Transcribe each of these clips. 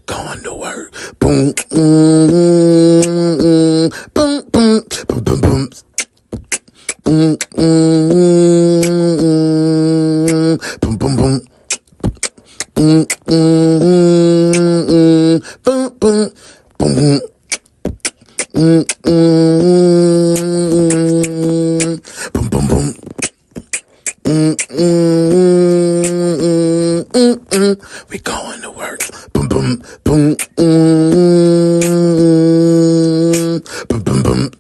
Going to work. Boom. Boom. Boom. Boom. Boom. Boom. Boom, boom, boom. Boom, boom, boom, boom. Boom, boom, boom. We going to work. Boom, boom, boom. Boom, boom, boom.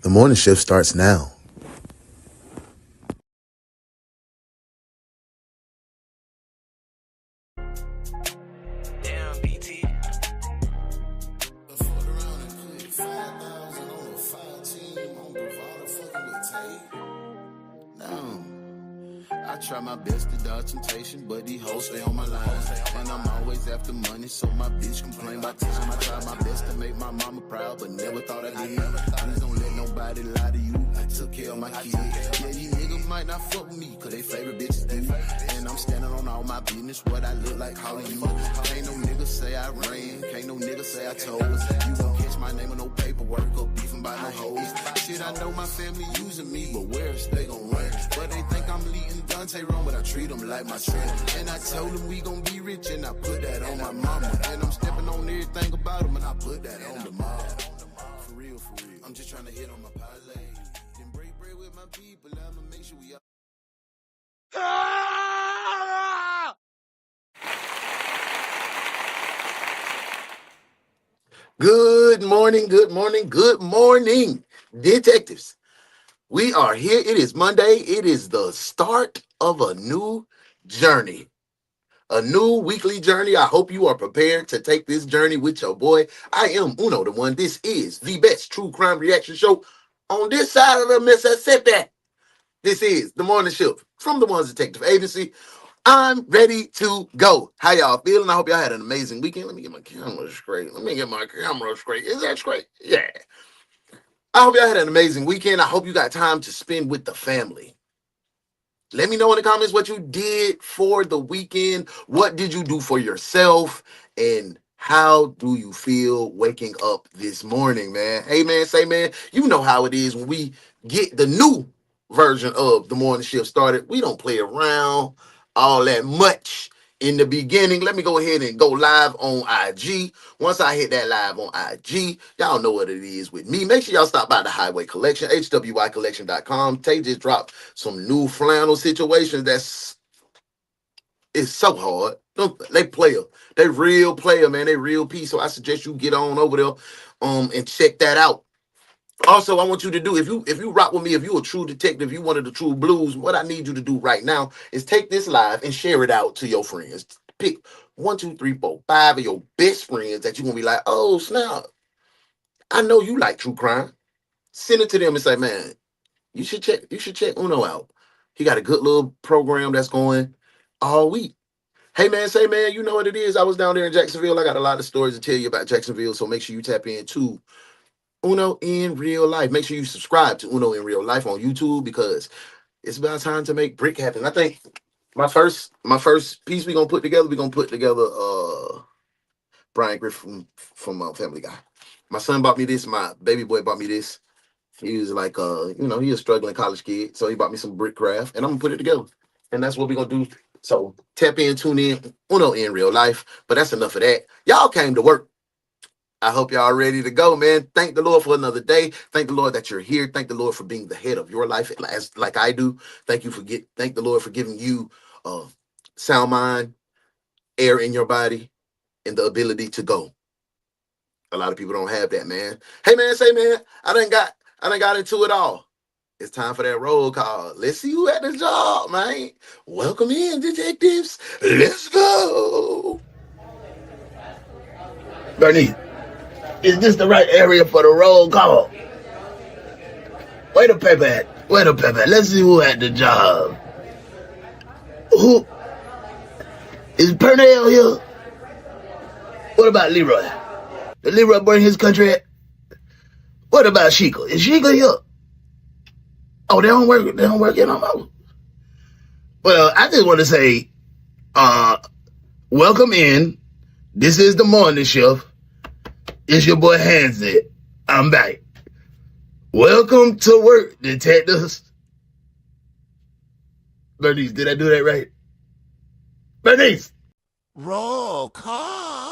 The morning shift starts now. Damn, BT. I try my best to dodge temptation, but these hoes stay on my line. And I'm always after money, so my bitch complain about teaching. I try my best to make my mama proud, but never thought I did. Please don't let nobody lie to you. I took care of my kids. Yeah, these niggas might not fuck with me, cause they favorite bitches do. And I'm standing on all my business, what I look like, how you. Can't no nigga say I ran, can't no nigga say I told. You won't catch my name with no paperwork or beefing by no hoes. Shit, I know my family using me, but where's they gon' run? But they think I'm leading Dante wrong, but I treat them like my son. And I told them we gon' be rich, and I put that on my mama. And I'm stepping on everything about them, and I put that on the mob. For real, I'm just trying to hit on my parlay. Then break bread with my people, I'ma make sure we all... Good morning, good morning, good morning, detectives. We are here. It is Monday. It is the start of a new journey, a new weekly journey. I hope you are prepared to take this journey with your boy. I am UnoDaOne. This is the best true crime reaction show on this side of the Mississippi. This is the morning shift from the DaOnes Detective Agency. I'm ready to go. How y'all feeling? I hope y'all had an amazing weekend. Let me get my camera straight. Is that straight? Yeah. I hope y'all had an amazing weekend. I hope you got time to spend with the family. Let me know in the comments what you did for the weekend. What did you do for yourself? And how do you feel waking up this morning, man? Hey, man, say, man, you know how it is when we get the new version of the morning shift started. We don't play around all that much in the beginning. Let me go ahead and go live on IG. Once I hit that live on IG, y'all know what it is with me. Make sure y'all stop by the Highway Collection, hwycollection.com. Tay just dropped some new flannel situations it's so hard. They player. They real player, man. They real piece. So I suggest you get on over there and check that out. Also, I want you to do, if you rock with me, if you're a true detective, you one of the true blues, what I need you to do right now is take this live and share it out to your friends. Pick 1, 2, 3, 4, 5 of your best friends that you're gonna be like, oh snap, I know you like true crime. Send it to them and say, man, you should check Uno out. He got a good little program that's going all week. Hey man, say man, you know what it is. I was down there in Jacksonville. I got a lot of stories to tell you about Jacksonville, so make sure you tap into Uno in Real Life. Make sure you subscribe to Uno in Real Life on YouTube because it's about time to make brick happen. I think my first piece we're gonna put together, Brian Griffin from Family Guy. My son bought me this, my baby boy bought me this. He was like he's a struggling college kid, so he bought me some brick craft, and I'm gonna put it together. And that's what we're gonna do. So tap in, tune in, Uno in Real Life. But that's enough of that. Y'all came to work. I hope y'all are ready to go, man. Thank the Lord for another day. Thank the Lord that you're here. Thank the Lord for being the head of your life, like I do. Thank the Lord for giving you sound mind, air in your body, and the ability to go. A lot of people don't have that, man. Hey, man, say, man, I done got into it all. It's time for that roll call. Let's see who at the job, man. Welcome in, detectives. Let's go. Bernie, is this the right area for the roll call? Where the paper at? Where the paper at? Let's see who had the job. Who is Pernell here? What about Leroy? Did Leroy bring his country at? What about Sheikah? Is Sheikah here? Oh, they don't work. They don't work in no. Well, I just want to say, uh, welcome in. This is the morning shift. It's your boy Hanset. I'm back. Welcome to work, detectives. Bernice, did I do that right? Bernice! Roll call.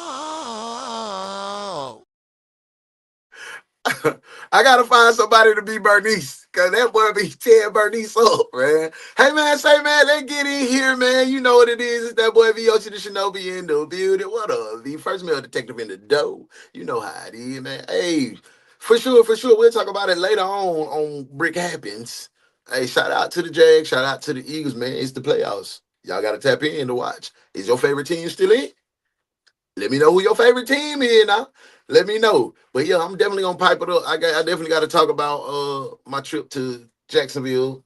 I gotta find somebody to be Bernice, cause that boy be tearing Bernice up, man. Hey man, say man, let's get in here, man. You know what it is. It's that boy Voc the Shinobi in the building. What up? The first male detective in the dough. You know how it is, man. Hey, for sure, for sure. We'll talk about it later on Brick Happens. Hey, shout out to the Jags, shout out to the Eagles, man. It's the playoffs. Y'all gotta tap in to watch. Is your favorite team still in? Let me know who your favorite team is now. Let me know. But yeah, I'm definitely gonna pipe it up. I definitely got to talk about my trip to Jacksonville.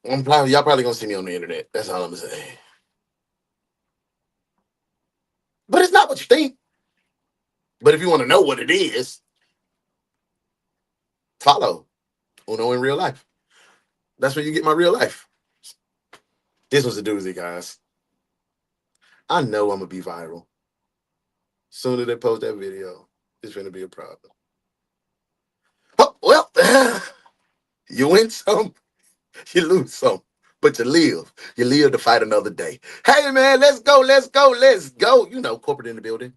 Y'all probably gonna see me on the internet. That's all I'm gonna say. But it's not what you think. But if you want to know what it is, follow Uno in real life. That's where you get my real life. This was a doozy, guys. I know I'm gonna be viral. Soon as they post that video, it's gonna be a problem. Oh, well, you win some, you lose some, but you live. You live to fight another day. Hey, man, let's go, let's go, let's go. You know, corporate in the building.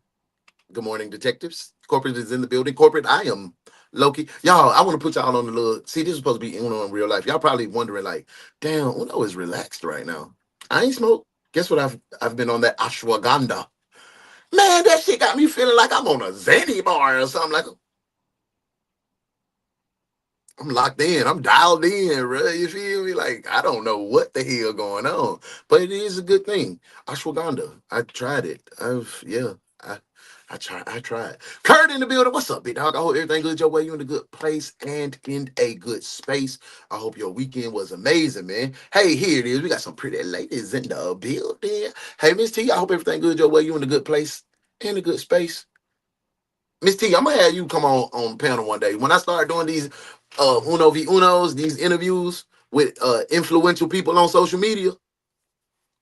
Good morning, detectives. Corporate is in the building. Corporate, I am Loki. Y'all, I want to put y'all on the little. See, this is supposed to be Uno in real life. Y'all probably wondering, like, damn, Uno is relaxed right now. I ain't smoked. Guess what? I've been on that ashwagandha. Man, that shit got me feeling like I'm on a Zanny bar or something. Like I'm locked in. I'm dialed in, bro. You feel me? Like, I don't know what the hell going on, but it is a good thing. Ashwagandha. I tried it. I tried. Kurt in the building. What's up, big dog? I hope everything good your way. You in a good place and in a good space. I hope your weekend was amazing, man. Hey, here it is. We got some pretty ladies in the building. Hey, Miss T, I hope everything good your way. You in a good place and a good space. Miss T, I'm gonna have you come on the panel one day. When I start doing these Uno v Unos, these interviews with influential people on social media,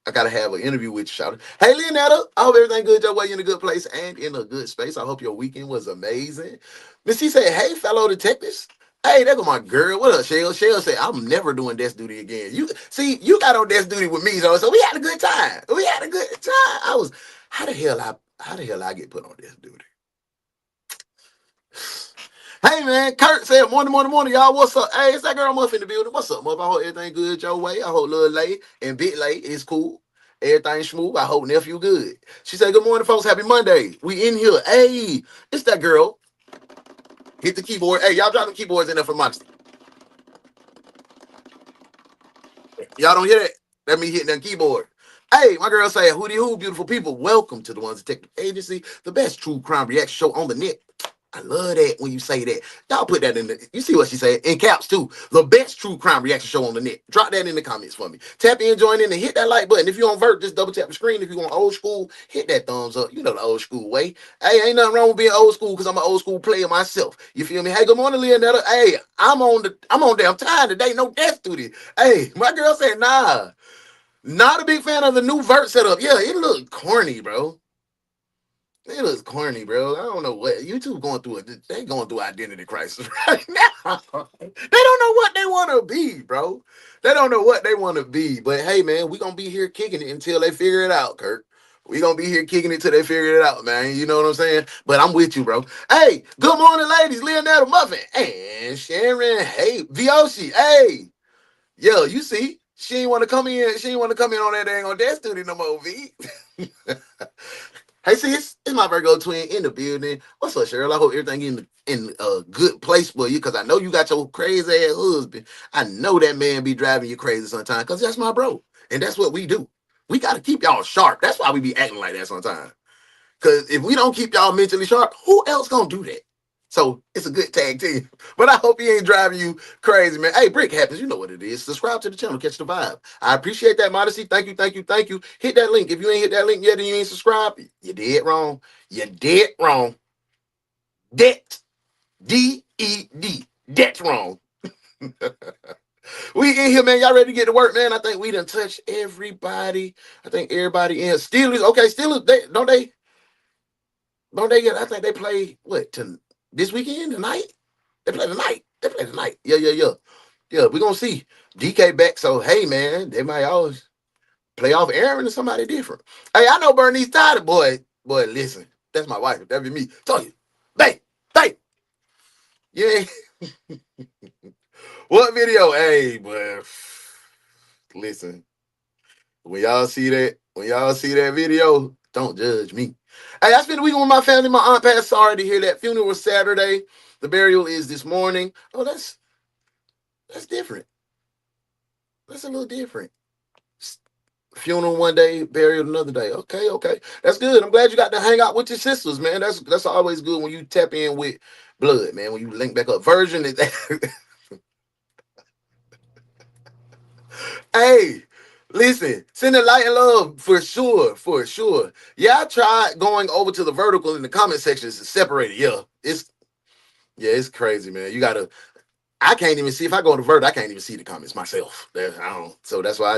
I gotta have an interview with you, shout out. Hey Leonetta, I hope everything good your way. You in a good place and in a good space. I hope your weekend was amazing. Miss T said, hey, fellow detectives. Hey, there go my girl. What up, Shell? Shell said, I'm never doing desk duty again. You see, you got on desk duty with me, though, so we had a good time. We had a good time. How the hell I get put on desk duty? Hey man, Kurt said morning, morning, morning, y'all. What's up? Hey, it's that girl Muff in the building. What's up, Muff? I hope everything good your way. I hope little late and big late is cool. Everything smooth. I hope nephew good. She said, good morning, folks. Happy Monday. We in here. Hey, it's that girl. Hit the keyboard. Hey, y'all drop the keyboards in there for Monty. Y'all don't hear that? That me hitting that keyboard. Hey, my girl say, hootie hoo, beautiful people. Welcome to the DaOnes Detective Agency, the best true crime reaction show on the net. I love that when you say that. Y'all put that in the, you see what she said, in caps too. The best true crime reaction show on the net. Drop that in the comments for me. Tap in, join in, and hit that like button. If you on Vert, just double tap the screen. If you want old school, hit that thumbs up. You know the old school way. Hey, ain't nothing wrong with being old school because I'm an old school player myself. You feel me? Hey, good morning, Leonetta. Hey, I'm on damn time today. No death duty. Hey, my girl said, nah. Not a big fan of the new Vert setup. Yeah, it looked corny, bro. It looks corny, bro. I don't know what YouTube going through. They going through identity crisis right now. They don't know what they want to be, bro. They don't know what they want to be. But hey, man, we gonna be here kicking it until they figure it out, Kurt. We gonna be here kicking it till they figure it out, man. You know what I'm saying? But I'm with you, bro. Hey, good morning, ladies. Leonetta Muffin and Sharon. Hey, Vioshi. Hey, yo, you see, she ain't want to come in. She ain't want to come in on that dang on that studio no more, V. Hey, sis, it's my Virgo twin in the building. What's up, Cheryl? I hope everything in a good place for you, because I know you got your crazy ass husband. I know that man be driving you crazy sometimes, because that's my bro, and that's what we do. We got to keep y'all sharp. That's why we be acting like that sometimes. Because if we don't keep y'all mentally sharp, who else gonna do that? So it's a good tag team. But I hope he ain't driving you crazy, man. Hey, Brick happens. You know what it is. Subscribe to the channel. Catch the vibe. I appreciate that modesty. Thank you, thank you, thank you. Hit that link. If you ain't hit that link yet and you ain't subscribed, you dead wrong. You dead wrong. Debt. D-E-D. That's wrong. We in here, man. Y'all ready to get to work, man? I think we done touched everybody. I think everybody in. Steelers, okay, Steelers, don't they get, I think they play, what, this weekend, tonight? They play tonight. They play tonight. Yeah, yeah, yeah. Yeah, we're going to see DK back. So, hey, man, they might always play off Aaron or somebody different. Hey, I know Bernice tired, boy. Boy, listen, that's my wife. That be me. Tell you. Bang, bang. Yeah. What video? Hey, boy. Listen, when y'all see that video, don't judge me. Hey, I spent the weekend with my family. My aunt passed. Sorry to hear that. Funeral was Saturday. The burial is this morning. Oh, that's different. That's a little different. Funeral one day, burial another day. Okay, okay. That's good. I'm glad you got to hang out with your sisters, man. That's always good when you tap in with blood, man. When you link back up. Version is Hey, listen, send a light and love for sure, for sure. Yeah, I tried going over to the vertical in the comment sections to separate it. Yeah, it's crazy, man. You gotta I can't even see if I go to Vert, I can't even see the comments myself. I don't. So that's why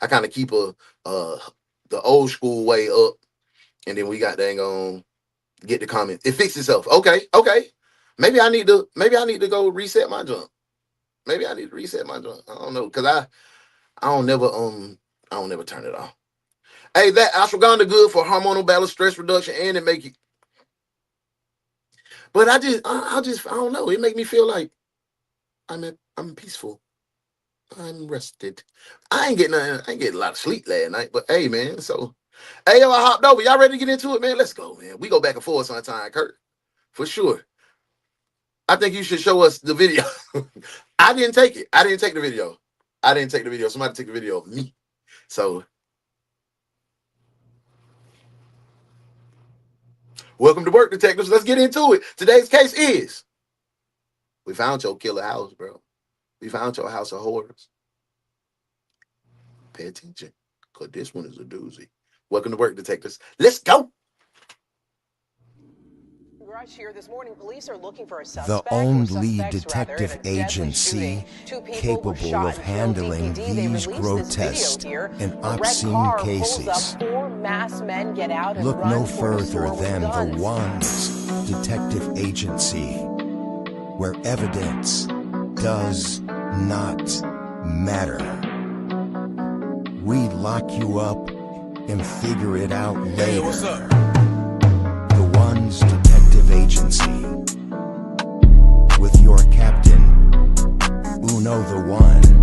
I kind of keep uh the old school way up, and then we got dang on get the comments. It fixed itself. Okay, okay. Maybe I need to go reset my jump. Maybe I need to reset my jump. I don't know because I don't never I don't never turn it off. Hey, that ashwagandha good for hormonal balance, stress reduction, and it make you. But I don't know. It make me feel like I'm peaceful. I'm rested. I ain't getting nothing. I ain't getting a lot of sleep last night. But hey, man. So hey, yo, I hopped over. Y'all ready to get into it, man? Let's go, man. We go back and forth sometime, Kurt. For sure. I think you should show us the video. I didn't take it. I didn't take the video. I didn't take the video. Somebody took the video of me. So welcome to work, detectives. Let's get into it. Today's case is we found your killer house, bro. We found your house of horrors. Pay attention, because this one is a doozy. Welcome to work, detectives. Let's go. Here this morning, police are looking for a The only detective agency capable of handling these grotesque and obscene cases. Look no further than the DaOnes Detective Agency, where evidence does not matter. We lock you up and figure it out later. Hey, what's up? DaOnes Detective Agency, with your captain, UnoDaOne.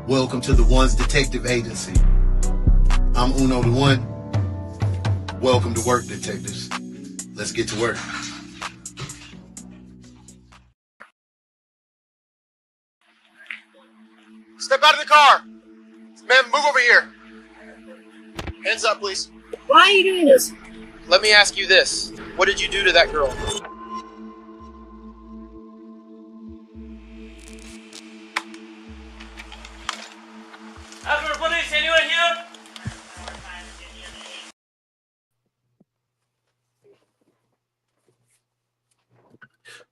Welcome to the DaOnes Detective Agency. I'm UnoDaOne. Welcome to work, detectives. Let's get to work. Step out of the car. Ma'am, move over here. Hands up, please. Why are you doing this? Let me ask you this. What did you do to that girl? Police, anyone here?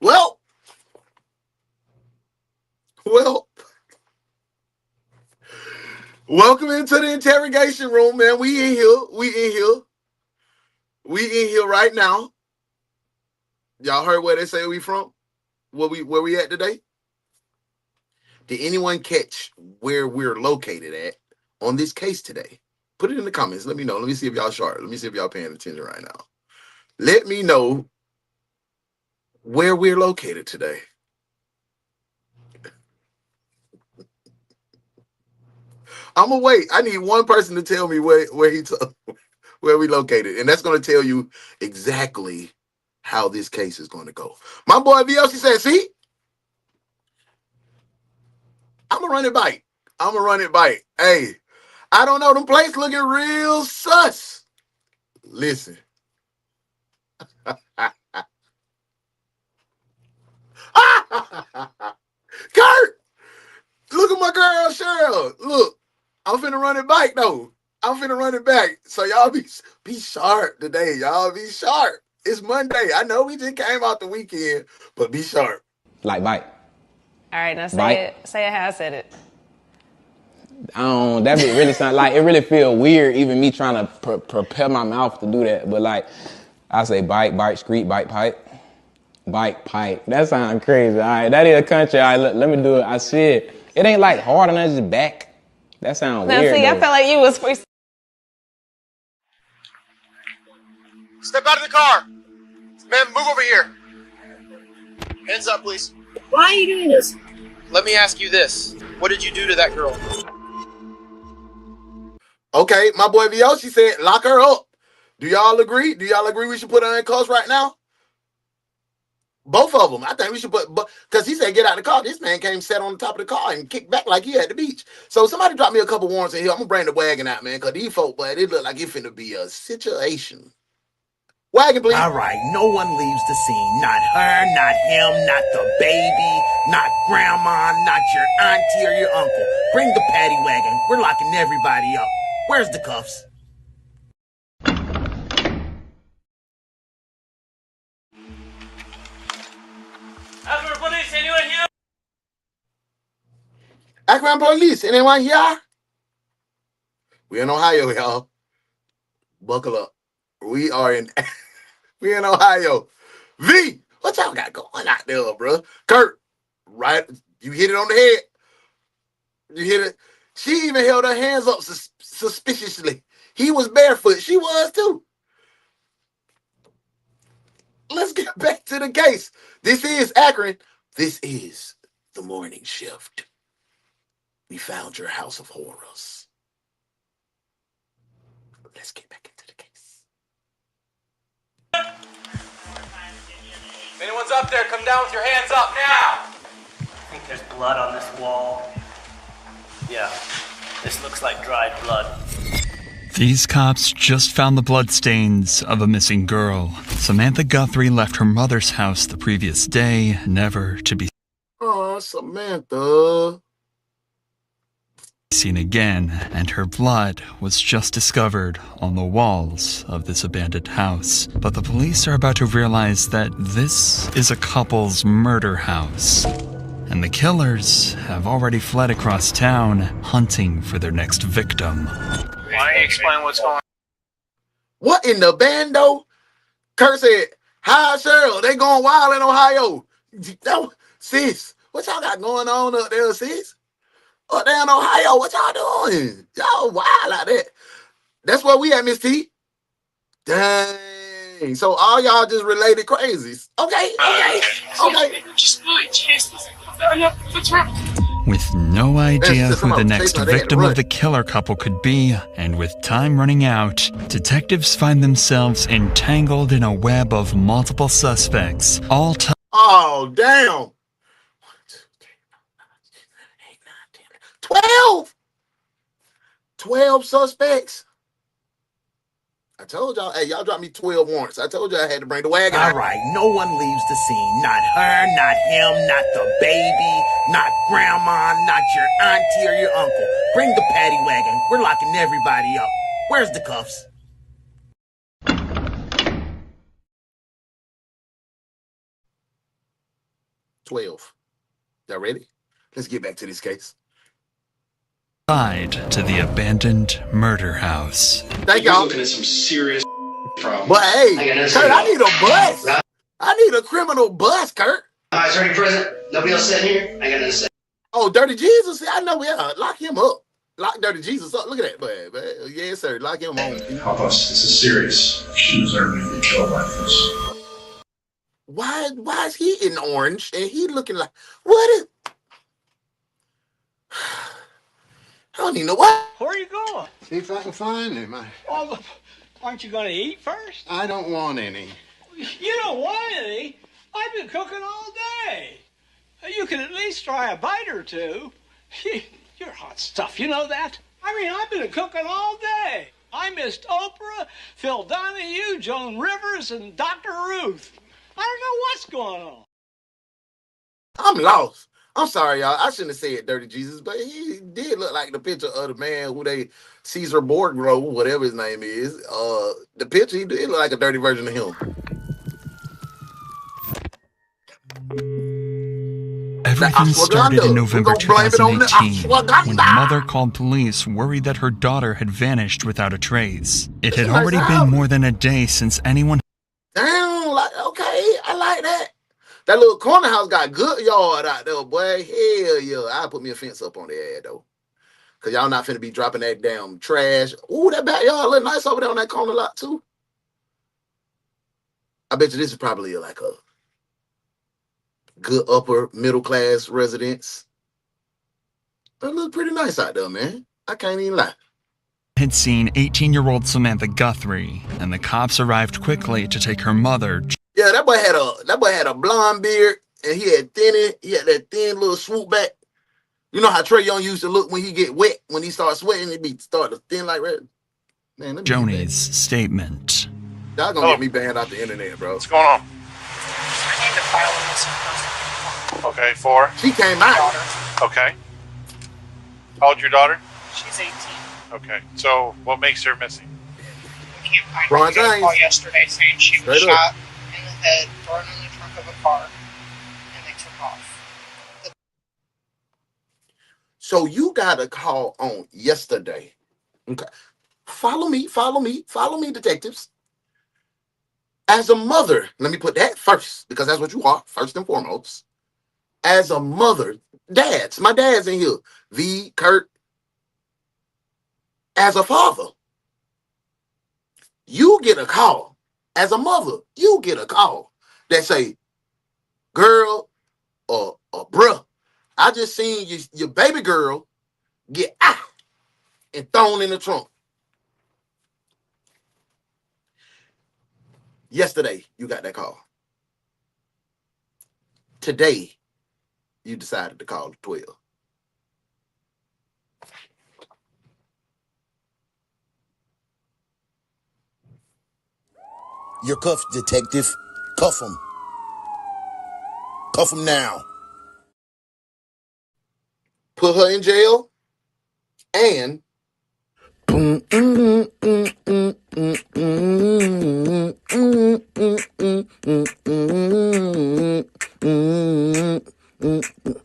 Well, welcome into the interrogation room, man. We in here right now. Y'all heard where they say we from? Where we at today? Did anyone catch where we're located at on this case today? Put it in the comments. Let me know. Let me see if y'all sharp. Let me see if y'all paying attention right now. let me know where we're located today. I'm gonna wait. I need one person to tell me where we located, and that's gonna tell you exactly how this case is gonna go. My boy VLC said, "See, I'm gonna run it back. I'm gonna run it back. Hey, I don't know. Them plates looking real sus. Listen, Kurt, look at my girl Cheryl. Look, I'm finna run it back though. I'm finna run it back. So y'all be sharp today. Y'all be sharp. It's Monday. I know we just came out the weekend, but be sharp. Like bite. All right, now say Bite. it. Say it how I said it. That bit really sound like it really feel weird even me trying to prepare my mouth to do that. But like I say bite, bite, screet, bite, pipe. Bite, pipe. That sounds crazy. All right, that is a country. All right, let me do it. I said it ain't like hard on his back. That sounds Now weird see, though. I felt like you was free. Step out of the car. Man, move over here. Hands up, please. Why are you doing this? Let me ask you this. What did you do to that girl? Okay, my boy Vioshi said, lock her up. Do y'all agree? Do y'all agree we should put her in cuffs right now? Both of them. I think we should put, because he said get out of the car. This man came, sat on the top of the car and kicked back like he at the beach. So somebody drop me a couple warrants in here. I'm gonna bring the wagon out, man, because these folk, but it look like it finna be a situation. Wagon, please. All right, no one leaves the scene. Not her, not him, not the baby, not grandma, not your auntie or your uncle. Bring the paddy wagon. We're locking everybody up. Where's the cuffs? Akron police, anyone here? Akron police, anyone here? We in Ohio, y'all. Buckle up. We in Ohio. V, what y'all got going out there, bro? Kurt, right? You hit it on the head. You hit it. She even held her hands up suspiciously. He was barefoot. She was too. Let's get back to the case. This is Akron. This is the morning shift. We found your house of horrors. Let's get back into the case. If anyone's up there, come down with your hands up now! I think there's blood on this wall. Yeah, this looks like dried blood. These cops just found the bloodstains of a missing girl. Samantha Guthrie left her mother's house the previous day, never to be Oh, Samantha. seen again, and her blood was just discovered on the walls of this abandoned house. But the police are about to realize that this is a couple's murder house, and the killers have already fled across town, hunting for their next victim. Why don't you explain what's going on? What in the bando? Kurt said, hi, Cheryl. They going wild in Ohio. Sis, what y'all got going on up there, sis? Up there in Ohio, what y'all doing? Y'all wild out there. That's where we at, Miss T. Dang. So all y'all just related crazies. Okay. Just my chest. What's wrong? With no idea Just who the about next chasing her, they had to victim of run. the killer couple could be, and with time running out, detectives find themselves entangled in a web of multiple suspects, all Oh, damn. 12. 12 suspects. I told y'all, hey, y'all dropped me 12 warrants. I told you I had to bring the wagon. All right, no one leaves the scene. Not her, not him, not the baby, not grandma, not your auntie or your uncle. Bring the paddy wagon. We're locking everybody up. Where's the cuffs? $12. Y'all ready? Let's get back to this case. tied to the abandoned murder house. Thank y'all. Looking at some serious problems. But hey, Kurt, I need a bus. I need a criminal bus, Kurt. Is there any present? Nobody else sitting here? I got another set. Oh, Dirty Jesus. I know. Yeah, lock him up. Lock Dirty Jesus up. Look at that, man. Yes, sir. Lock him on. Help us. This is serious. She deserves to get killed like this. Why is he in orange and he looking like what is I don't even know what. Where are you going? See if I can find him. Oh, aren't you going to eat first? I don't want any. You don't want any? I've been cooking all day. You can at least try a bite or two. You're hot stuff, you know that? I mean, I've been cooking all day. I missed Oprah, Phil Donahue, Joan Rivers, and Dr. Ruth. I don't know what's going on. I'm lost. I'm sorry, y'all. I shouldn't have said Dirty Jesus, but he did look like the picture of the man who they Caesar Borgro, whatever his name is. The picture, he did look like a dirty version of him. Everything started in November 2018 when a mother called police worried that her daughter had vanished without a trace. It had already been more than a day since anyone... Damn, like, okay, I like that. That little corner house got good yard out there, boy. Hell yeah. I'll put me a fence up on the ad, though. Because y'all not finna be dropping that damn trash. Ooh, that backyard look nice over there on that corner lot, too. I bet you this is probably like a good upper middle class residence. That look pretty nice out there, man. I can't even lie. Had seen 18-year-old Samantha Guthrie, and the cops arrived quickly to take her mother. Yeah, that boy had a blonde beard, and he had that thin little swoop back. You know how Trae Young used to look when he get wet, when he starts sweating, it be start to thin like that. Man, Joni's statement. Y'all gonna get me banned off the internet, bro. What's going on? I need to file a missing person. Okay, for? She came out. Okay. How old's your daughter? She's 18. Okay, so what makes her missing? We can't find her. We got a call yesterday saying she was shot in the head, thrown in the trunk of a car, and they took off. So you got a call on yesterday. Okay. Follow me, detectives. As a mother, let me put that first, because that's what you are, first and foremost. As a mother, my dad's in here. V, Kurt. As a father, you get a call. As a mother, you get a call that say, girl or bruh, I just seen your baby girl get out and thrown in the trunk. Yesterday, you got that call. Today, you decided to call the 12. You're cuffed, detective. Cuff him. Cuff him now. Put her in jail and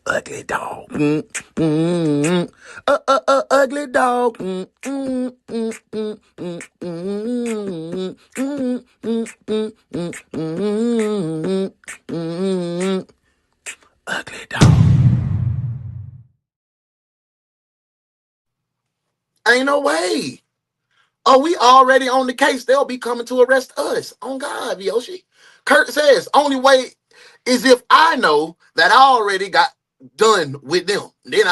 ugly dog. Ugly dog. Ugly dog. Ain't no way. Oh, we already on the case. They'll be coming to arrest us. On God, Yoshi. Kurt says, only way is if I know that I already got done with them. Then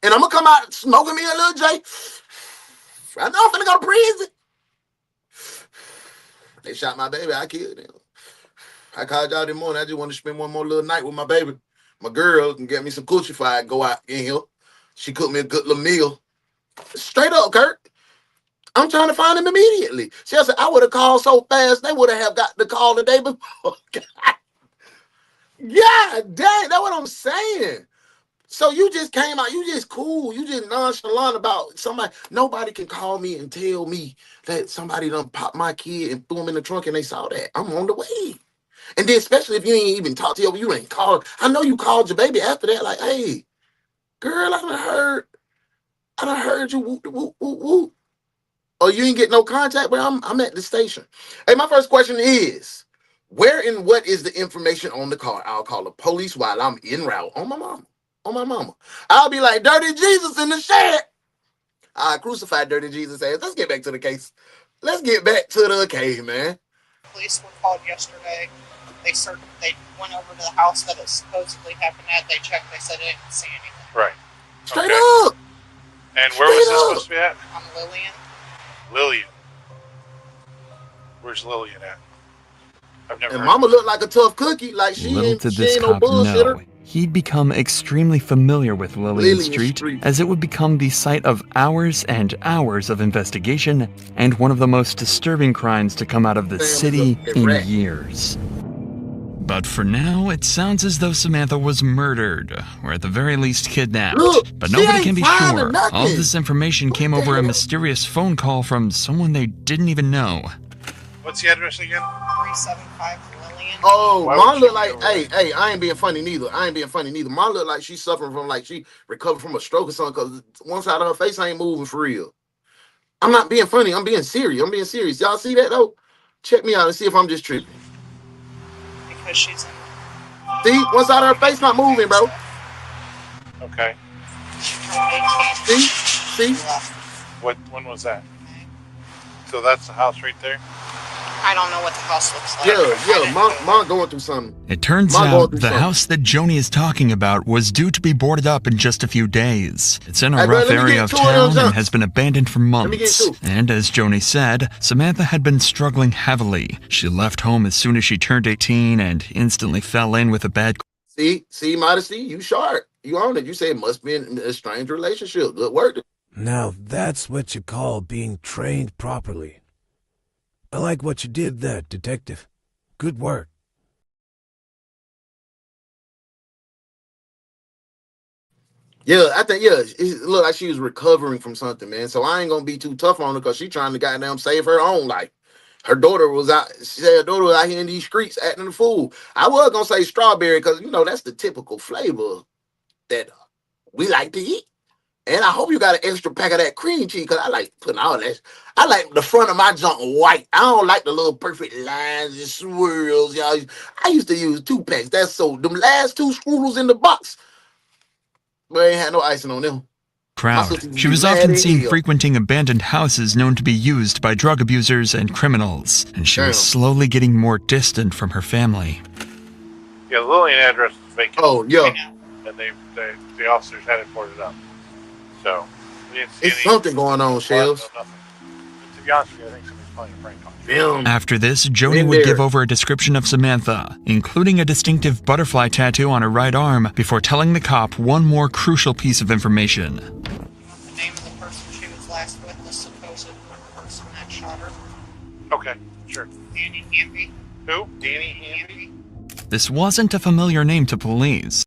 and I'm going to come out smoking me a little J. I know I'm finna go to prison. They shot my baby. I killed them. I called y'all this morning. I just want to spend one more little night with my baby. My girl can get me some coochie before I go out in here. She cooked me a good little meal. Straight up, Kurt. I'm trying to find him immediately. She said, I would have called so fast, they would have got the call the day before. Yeah, dang, that's what I'm saying. So you just came out, you just cool, you just nonchalant about somebody. Nobody can call me and tell me that somebody done popped my kid and threw him in the trunk and they saw that. I'm on the way. And then especially if you ain't even talked to you ain't called. I know you called your baby after that, like, hey, girl, I done heard you whoop, whoop, whoop, whoop. Oh, you ain't get no contact, but I'm at the station. Hey, my first question is, where and what is the information on the car? I'll call the police while I'm en route on my mom. On my mama. I'll be like, Dirty Jesus in the shed. I crucified Dirty Jesus ass. Let's get back to the case. Let's get back to the case, man. Police were called yesterday. They went over to the house that it supposedly happened at. They checked. They said they didn't see anything. Right. Straight up. And where was this supposed to be at? On Lillian. Lillian. Where's Lillian at? I've never. And Mama looked like a tough cookie. Like she Little ain't, did she this ain't no cop know, bullshitter. he'd become extremely familiar with Lillian Street, as it would become the site of hours and hours of investigation and one of the most disturbing crimes to come out of the city in years. But for now, it sounds as though Samantha was murdered, or at the very least kidnapped. But nobody can be sure. All this information came over a mysterious phone call from someone they didn't even know. What's the address again? 375 Lillian. Oh, Mom look like, hey, I ain't being funny neither. Mom look like she's suffering from, like, she recovered from a stroke or something, because one side of her face ain't moving for real. I'm not being funny. I'm being serious. Y'all see that, though? Check me out and see if I'm just tripping. Because she's in. See? One side of her face not moving, bro. Okay. See? When was that? So that's the house right there? I don't know what the house looks like. Yeah, Mom going through something. It turns out the house that Joni is talking about was due to be boarded up in just a few days. It's in a rough area of town and has been abandoned for months. And as Joni said, Samantha had been struggling heavily. She left home as soon as she turned 18 and instantly fell in with a bad... See, Modesty, you sharp. You own it. You say it must be a strange relationship. Good work. Now that's what you call being trained properly. I like what you did there, Detective. Good work. Yeah, I think, it looked like she was recovering from something, man. So I ain't going to be too tough on her because she trying to goddamn save her own life. Her daughter was out, she said her daughter was out here in these streets acting a fool. I was going to say strawberry because, that's the typical flavor that we like to eat. And I hope you got an extra pack of that cream cheese because I like putting all that. I like the front of my junk white. I don't like the little perfect lines and swirls, y'all. I used to use 2 packs. That's so. Them last 2 screws in the box, but ain't had no icing on them. Crowd. She was often seen frequenting abandoned houses known to be used by drug abusers and criminals, and she was slowly getting more distant from her family. Yeah, the Lillian address is vacant. Oh, yeah. And the officers had it boarded up. So, it's something going on, Shells. To be honest with you, I think somebody's playing a prank on you. After this, Joni would give over a description of Samantha, including a distinctive butterfly tattoo on her right arm, before telling the cop one more crucial piece of information. The name of the person she was last with, the supposed person that shot her. Okay, sure. Danny Hamby. Who? Danny Hamby? This wasn't a familiar name to police.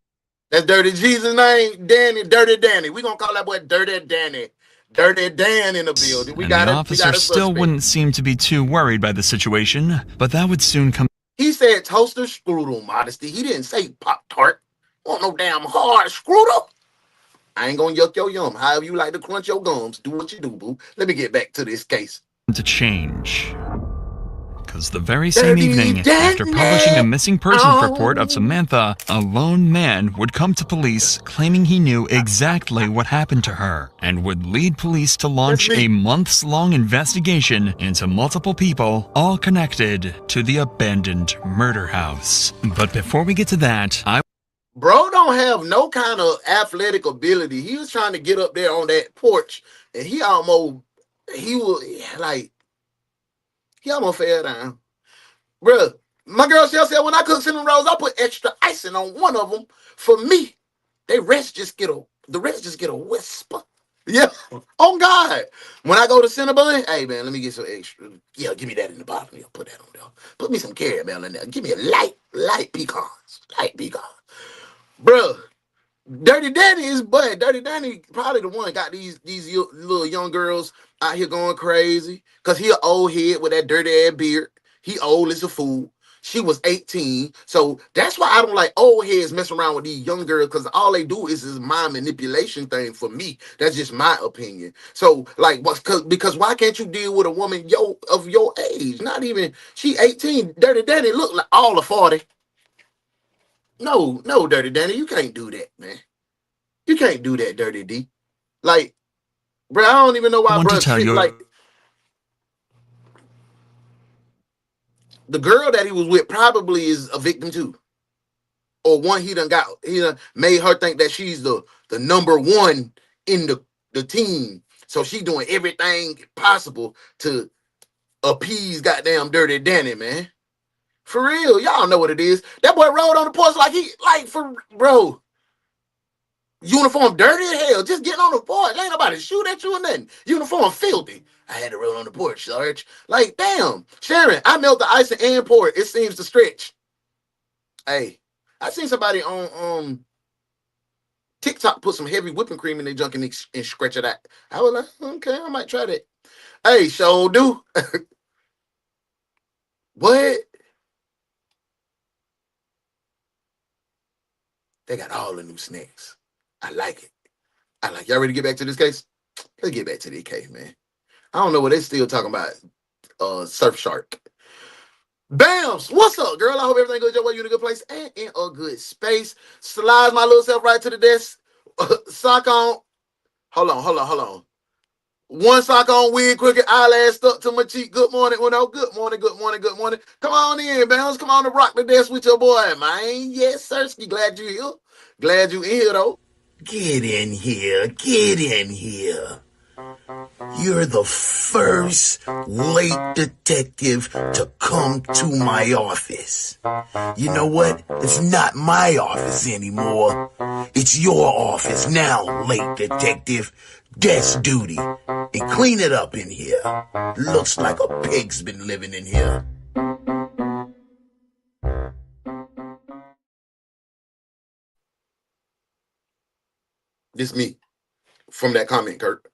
That's Dirty Jesus' name, Dirty Danny. We gonna call that boy Dirty Danny. Dirty Dan in the building. The officer still wouldn't seem to be too worried by the situation, but that would soon come. He said toaster strudel, Modesty. He didn't say Pop-Tart. Want no damn hard strudel. I ain't gonna yuck your yum. However you like to crunch your gums, do what you do, boo. Let me get back to this case. To change. Because the very same evening, after publishing a missing persons report of Samantha, a lone man would come to police claiming he knew exactly what happened to her and would lead police to launch a months-long investigation into multiple people, all connected to the abandoned murder house. But before we get to that, Bro don't have no kind of athletic ability. He was trying to get up there on that porch, and he almost fell down. Bruh, my girl Shell said when I cook cinnamon rolls, I put extra icing on one of them for me. The rest just get a whisper. Yeah, on God. When I go to Cinnabon, hey man, let me get some extra. Yeah, give me that in the bottom. Yeah, put that on there. Put me some caramel in there. Give me a light pecans. Bruh, Dirty Danny is bud. Dirty Danny probably the one got these little young girls out here going crazy because he an old head with that dirty ass beard. He old as a fool. She was 18. So that's why I don't like old heads messing around with these young girls, because all they do is this mind manipulation thing for me. That's just my opinion. So like, because why can't you deal with a woman of your age? Not even, she 18. Dirty Danny look like all of 40. No, Dirty Danny, you can't do that, man. You can't do that, Dirty D. Like, bro, I don't even know why, I want bro. to tell you. Like, the girl that he was with probably is a victim too, or one he done made her think that she's the number one in the team, so she doing everything possible to appease goddamn Dirty Danny, man. For real, y'all know what it is. That boy rode on the porch for bro. Uniform dirty as hell. Just getting on the porch. Ain't nobody shoot at you or nothing. Uniform filthy. I had to roll on the porch, Sarge. Like, damn. Sharon, I melt the ice and pour it. It seems to stretch. Hey, I seen somebody on TikTok put some heavy whipping cream in their junk and scratch it out. I was like, okay, I might try that. Hey, so do. What? They got all the new snacks. I like it. Y'all ready to get back to this case? Let's get back to this case, man. I don't know what they still talking about. Surf Shark. Bams! What's up, girl? I hope everything goes your way. You in a good place and in a good space. Slides my little self right to the desk. Sock on. Hold on. One sock on, wig, crooked eyelash stuck to my cheek. Good morning, Uno. Good morning. Come on in, Bams. Come on to rock the desk with your boy, man. Yes, Sirski. Glad you here. Glad you in here, though. Get in here. You're the first late detective to come to my office. You know what? It's not my office anymore. It's your office now, late detective. Desk duty. And clean it up in here. Looks like a pig's been living in here. This me from that comment, Kurt.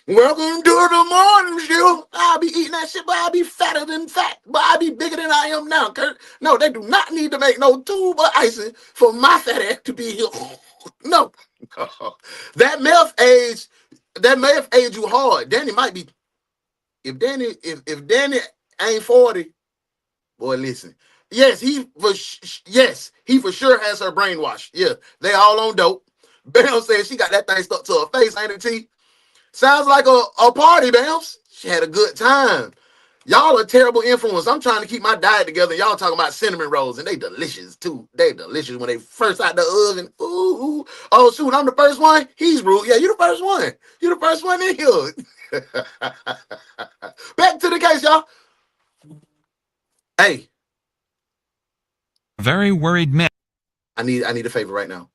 Welcome to the morning show. I'll be eating that shit, but I'll be fatter than fat. But I'll be bigger than I am now, Kurt. No, they do not need to make no tube of icing for my fat ass to be here. No. That meth age you hard. Danny might be. If Danny ain't 40, boy, listen. Yes, he for sure has her brainwashed. Yeah, they all on dope. Bam said she got that thing stuck to her face, ain't it, T? Sounds like a party, Bams. She had a good time. Y'all a terrible influence. I'm trying to keep my diet together. Y'all talking about cinnamon rolls, and they delicious, too. They delicious when they first out the oven. Ooh. Oh, shoot, I'm the first one? He's rude. Yeah, you the first one. You the first one in here. Back to the case, y'all. Hey. Very worried man. I need a favor right now.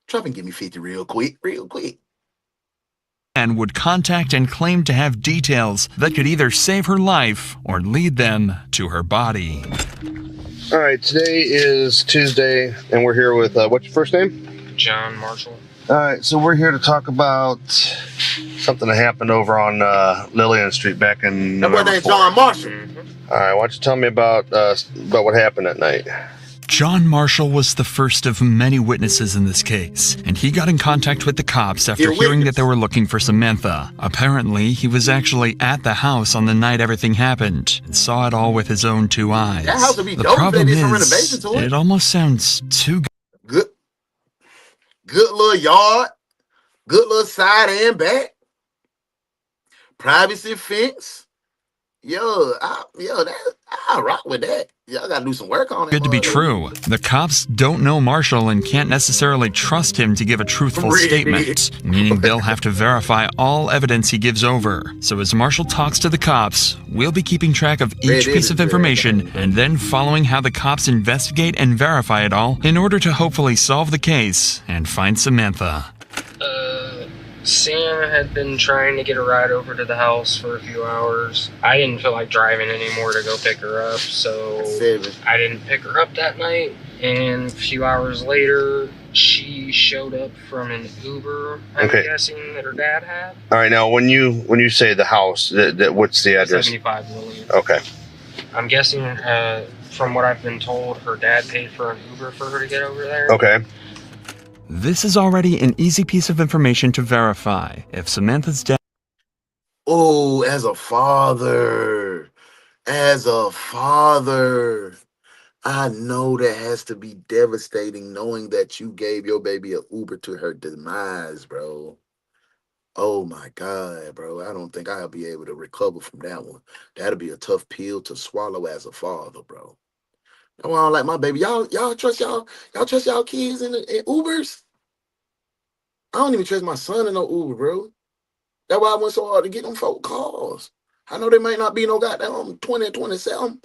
Try and give me 50 real quick. And would contact and claim to have details that could either save her life or lead them to her body. All right, today is Tuesday, and we're here with, what's your first name? John Marshall. All right, so we're here to talk about something that happened over on Lillian Street back in November. That boy named John Marshall. All right, why don't you tell me about what happened that night? John Marshall was the first of many witnesses in this case, and he got in contact with the cops after hearing that they were looking for Samantha. Apparently, he was actually at the house on the night everything happened and saw it all with his own two eyes. That house would be The dope problem if they did some is, renovation to it. it almost sounds too Good little yard. Good little side and back. Privacy fence. I rock with that. Y'all gotta do some work on it. good to be true. The cops don't know Marshall and can't necessarily trust him to give a truthful statement, meaning they'll have to verify all evidence he gives over. So as Marshall talks to the cops, we'll be keeping track of each piece of information and then following how the cops investigate and verify it all in order to hopefully solve the case and find Samantha. Sam had been trying to get a ride over to the house for a few hours. I didn't feel like driving anymore to go pick her up, so I didn't pick her up that night. And a few hours later, she showed up from an Uber, I'm guessing, that her dad had. All right, now when you say the house, what's the address? 75 Lillian. Okay. I'm guessing, from what I've been told, her dad paid for an Uber for her to get over there. Okay. This is already an easy piece of information to verify. If Samantha's dad... Oh, as a father, I know that has to be devastating knowing that you gave your baby an Uber to her demise, bro. Oh my God, bro. I don't think I'll be able to recover from that one. That'll be a tough pill to swallow as a father, bro. That's why I don't like my baby. Y'all trust y'all kids in Ubers? I don't even trust my son in no Uber, bro. That's why I went so hard to get them folk cars. I know they might not be no goddamn 20 and 27,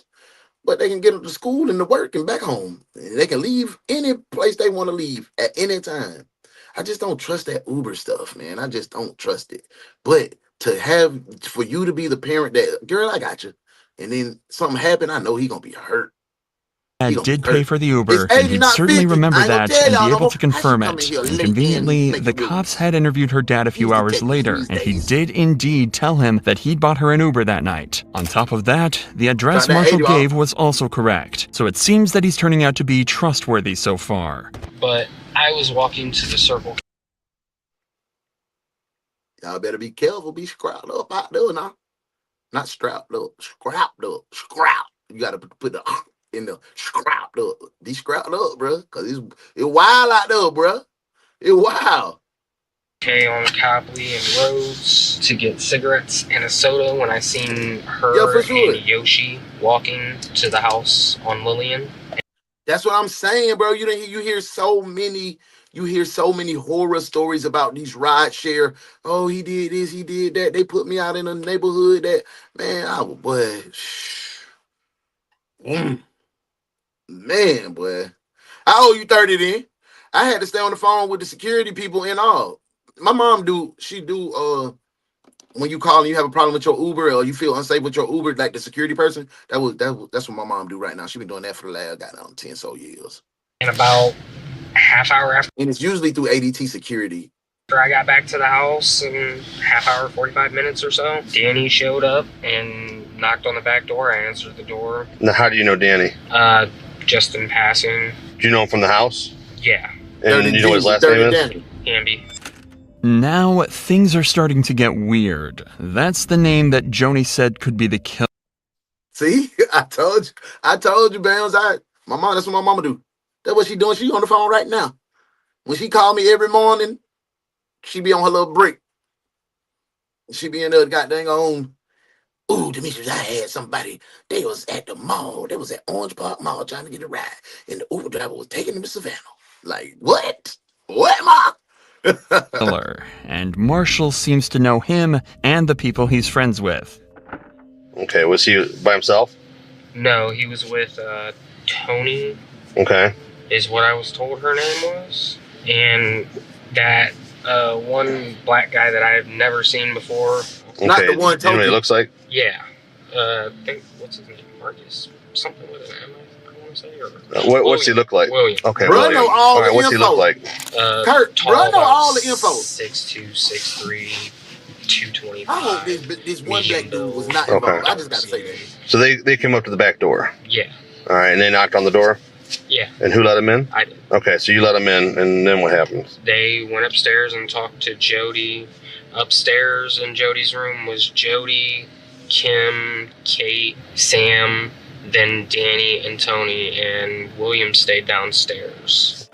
but they can get them to school and to work and back home. And they can leave any place they want to leave at any time. I just don't trust that Uber stuff, man. I just don't trust it. But for you to be the parent that, girl, I got you. And then something happened, I know he gonna be hurt. Dad did pay for the Uber, and he'd certainly remember that and be able to confirm it. And conveniently, the cops had interviewed her dad a few hours later, and he did indeed tell him that he'd bought her an Uber that night. On top of that, the address Marshall gave was also correct, so it seems that he's turning out to be trustworthy so far. But I was walking to the Circle. Y'all better be careful, be scrapped up out there now. Not strapped up, scrapped up, scrapped. You gotta put the in the scrapped up. Be scrapped up, bro. Cause it's wild out there, bro. It's wild. Okay, on Copley and Rhodes to get cigarettes and a soda when I seen her and Yoshi walking to the house on Lillian. That's what I'm saying, bro. You hear so many horror stories about these ride share. Oh, he did this, he did that. They put me out in a neighborhood that, man, man, boy. I owe you 30 then. I had to stay on the phone with the security people and all. My mom when you call and you have a problem with your Uber or you feel unsafe with your Uber, like the security person, that's what my mom do right now. She been doing that for the last 10 so years. And about a half hour after. And it's usually through ADT security. After I got back to the house in half hour, 45 minutes or so, Danny showed up and knocked on the back door. I answered the door. Now, how do you know Danny? Just in passing. Do you know him from the house? Yeah. And you know what his last name is? Hamby. Now, things are starting to get weird. That's the name that Joni said could be the killer. See? I told you, Bounds. That's what my mama do. That's what she doing. She on the phone right now. When she call me every morning, she be on her little break. She be in there goddamn on. Ooh, Demetrius, I had somebody. They was at the mall. They was at Orange Park Mall trying to get a ride. And the Uber driver was taking them to Savannah. Like, what? What, Ma? Killer, and Marshall seems to know him and the people he's friends with. Okay, was he by himself? No, he was with Tony. Okay. Is what I was told her name was. And that one black guy that I've never seen before. Okay. Not the one Tony. You know what he looks like? Yeah. I think, what's his name? Marcus? Something with an M, I want to say. Or what's he look like? William. Okay, Bro, William. know all right, the what's info. he look like? Kurt, bro, know all the info. 6'2", 6'3", 225. I hope this one black dude was not involved. Okay. I just gotta say that. So they came up to the back door? Yeah. All right, and they knocked on the door? Yeah. And who let him in? I did. Okay, so you let him in, and then what happens? They went upstairs and talked to Jody. Upstairs in Jody's room was Jody, Kim, Kate, Sam, then Danny and Tony, and William stayed downstairs.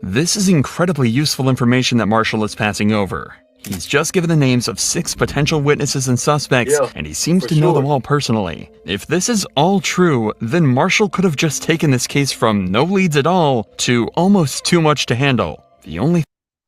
This is incredibly useful information that Marshall is passing over. He's just given the names of 6 potential witnesses and suspects, and he seems to know them all personally. If this is all true, then Marshall could have just taken this case from no leads at all to almost too much to handle. The only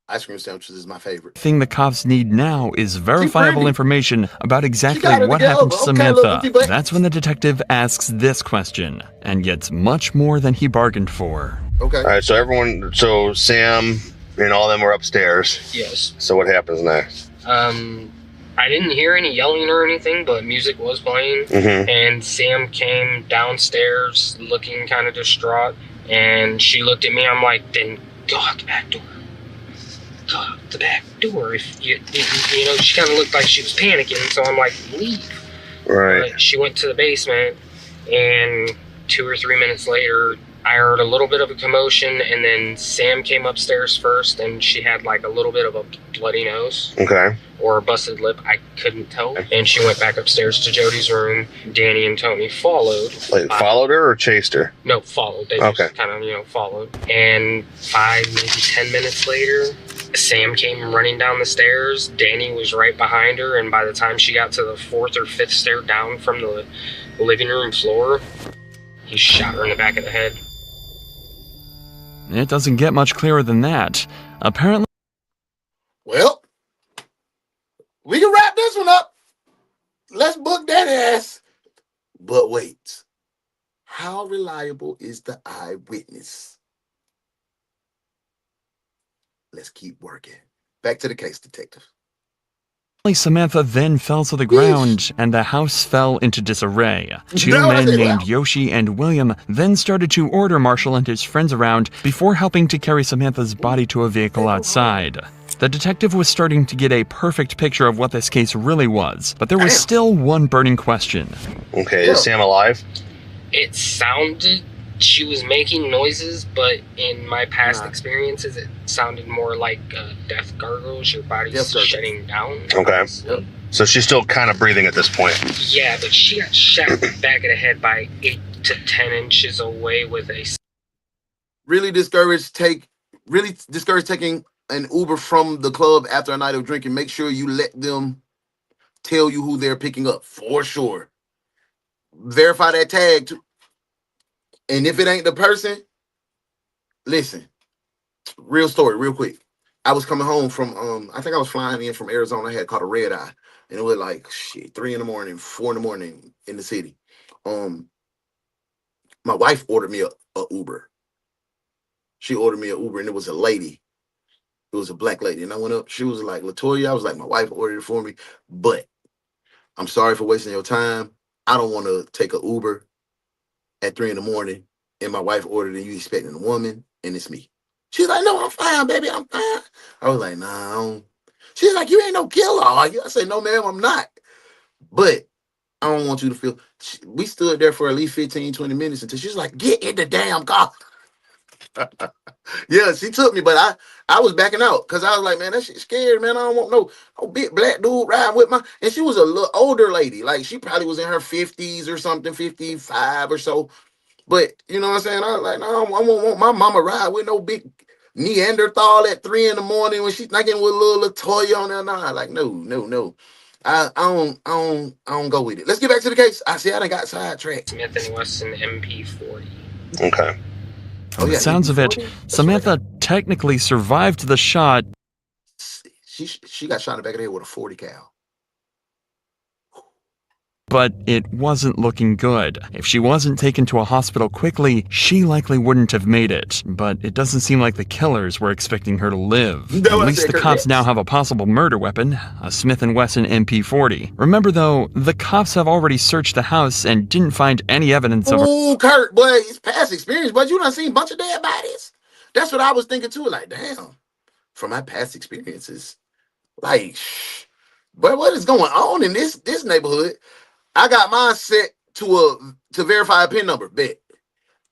ice cream sandwiches is my favorite thing the cops need now is verifiable information about exactly what happened to Samantha. That's when the detective asks this question, and gets much more than he bargained for. Okay. All right, so Sam and all them were upstairs. Yes. So what happens next? I didn't hear any yelling or anything, but music was playing. Mm-hmm. And Sam came downstairs looking kind of distraught, and she looked at me. I'm like, then go out the back door. Go out the back door. If you know, she kind of looked like she was panicking, so I'm like, leave. Right. But she went to the basement, and 2 or 3 minutes later, I heard a little bit of a commotion, and then Sam came upstairs first, and she had like a little bit of a bloody nose. Okay. Or a busted lip, I couldn't tell. And she went back upstairs to Jody's room. Danny and Tony followed. Like, followed her or chased her? No, followed. They just kind of, followed. And 5, maybe 10 minutes later, Sam came running down the stairs. Danny was right behind her, and by the time she got to the 4th or 5th stair down from the living room floor, he shot her in the back of the head. It doesn't get much clearer than that. Apparently... Well, we can wrap this one up. Let's book that ass. But wait, how reliable is the eyewitness? Let's keep working. Back to the case, detective. Samantha then fell to the ground, and the house fell into disarray. Two men named Yoshi and William then started to order Marshall and his friends around before helping to carry Samantha's body to a vehicle outside. The detective was starting to get a perfect picture of what this case really was, but there was still one burning question. Okay, is Sam alive? It sounded she was making noises, but in my past experiences, it sounded more like death gargles. Your body's shutting down. Okay. So she's still kind of breathing at this point. Yeah, but she got shot in the back of the head by 8 to 10 inches away with a... Really discouraged taking an Uber from the club after a night of drinking. Make sure you let them tell you who they're picking up for sure. Verify that tag too. And if it ain't the person, listen, real story, real quick. I was coming home from, I think I was flying in from Arizona. I had caught a red eye. And it was like, 3 in the morning, 4 in the morning in the city. My wife ordered me a Uber. She ordered me an Uber, and it was a lady. It was a black lady. And I went up. She was like, Latoya, I was like, my wife ordered it for me. But I'm sorry for wasting your time. I don't want to take an Uber at 3 in the morning, and my wife ordered it, you expecting a woman, and it's me. She's like, no, I'm fine, baby, I'm fine. I was like, nah, I don't. She's like, you ain't no killer, are you? I said, no, ma'am, I'm not. But I don't want you to feel. We stood there for at least 15, 20 minutes until she's like, get in the damn car. Yeah, she took me, but I was backing out because I was like, man, that shit scary, man. I don't want no big black dude riding with my. And she was a little older lady, like she probably was in her 50s or something, 55 or so. But you know what I'm saying? I was like, no, I won't want my mama ride with no big Neanderthal at 3 in the morning when she's thinking with a little Latoya on there. Nah, like no. I don't go with it. Let's get back to the case. I done got sidetracked. Smith and Wesson MP40. Okay. From the sounds of it, Samantha technically survived the shot. She got shot in the back of the head with a 40 cal. But it wasn't looking good. If she wasn't taken to a hospital quickly, she likely wouldn't have made it. But it doesn't seem like the killers were expecting her to live. At least the cops now have a possible murder weapon, a Smith & Wesson MP40. Remember though, the cops have already searched the house and didn't find any evidence of... Ooh, Kurt, boy, it's past experience, but you done seen a bunch of dead bodies. That's what I was thinking too, like, damn, from my past experiences, like, but what is going on in this neighborhood? I got mine set to verify a PIN number. Bet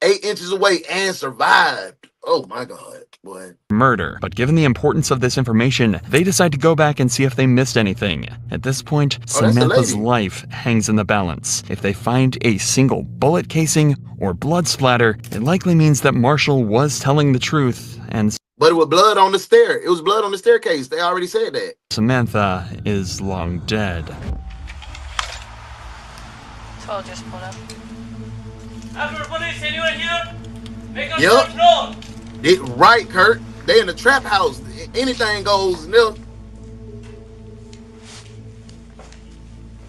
8 inches away and survived. Oh my God, boy. Murder. But given the importance of this information, they decide to go back and see if they missed anything. At this point, Samantha's life hangs in the balance. If they find a single bullet casing or blood splatter, it likely means that Marshall was telling the truth and... But it was blood on the stair. It was blood on the staircase. They already said that. Samantha is long dead. So just pulled up. Police, anyone here? Make us Yep. control. Right, Kurt. They in the trap house. Anything goes, Nil.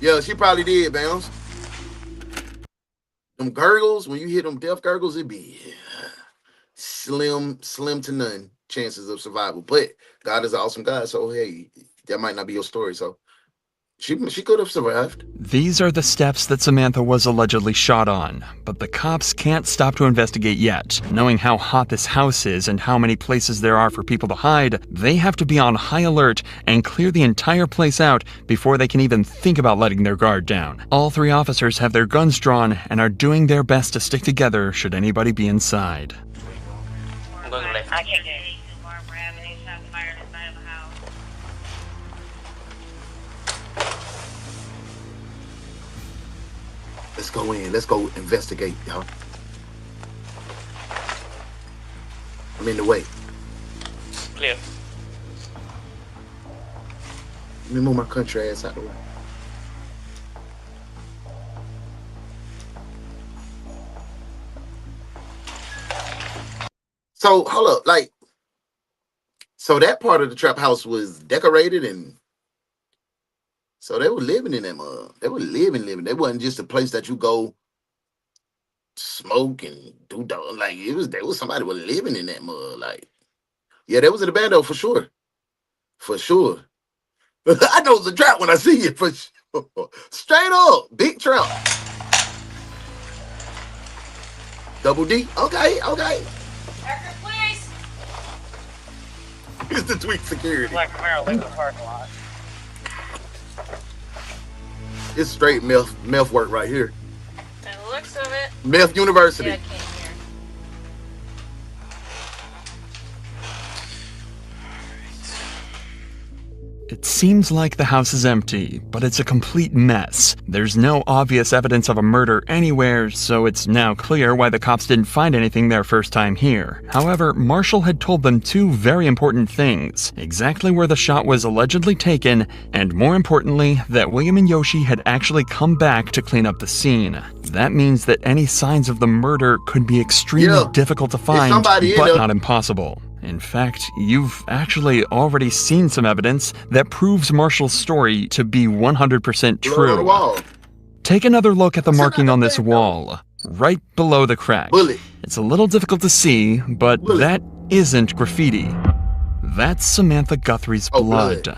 Yeah, she probably did, Bounce. Them gurgles, when you hit them death gurgles, it be slim to none chances of survival. But God is an awesome God, so hey, that might not be your story. So She could have survived. These are the steps that Samantha was allegedly shot on, but the cops can't stop to investigate yet. Knowing how hot this house is and how many places there are for people to hide, they have to be on high alert and clear the entire place out before they can even think about letting their guard down. All three officers have their guns drawn and are doing their best to stick together should anybody be inside. I can't get it. Let's go in. Let's go investigate, y'all. I'm in the way. Clear. Let me move my country ass out the way. So, hold up. Like, so that part of the trap house was decorated and so they were living in that mud. They were living. They wasn't just a place that you go smoke and do like there was somebody was living in that mud. Like, yeah, there was an abandon for sure. For sure. I know it's a trap when I see it for sure. Straight up. Big trap. Double D. Okay. Record, please. It's the tweak security. Black Camaro in the parking lot. It's straight meth work right here. And the looks of it. Meth University. Yeah, I can't hear. It seems like the house is empty, but it's a complete mess. There's no obvious evidence of a murder anywhere, so it's now clear why the cops didn't find anything their first time here. However, Marshall had told them two very important things: exactly where the shot was allegedly taken, and more importantly, that William and Yoshi had actually come back to clean up the scene. That means that any signs of the murder could be extremely difficult to find, but not impossible. In fact, you've actually already seen some evidence that proves Marshall's story to be 100% true. Take another look at the marking on this wall, right below the crack. It's a little difficult to see, but that isn't graffiti. That's Samantha Guthrie's blood.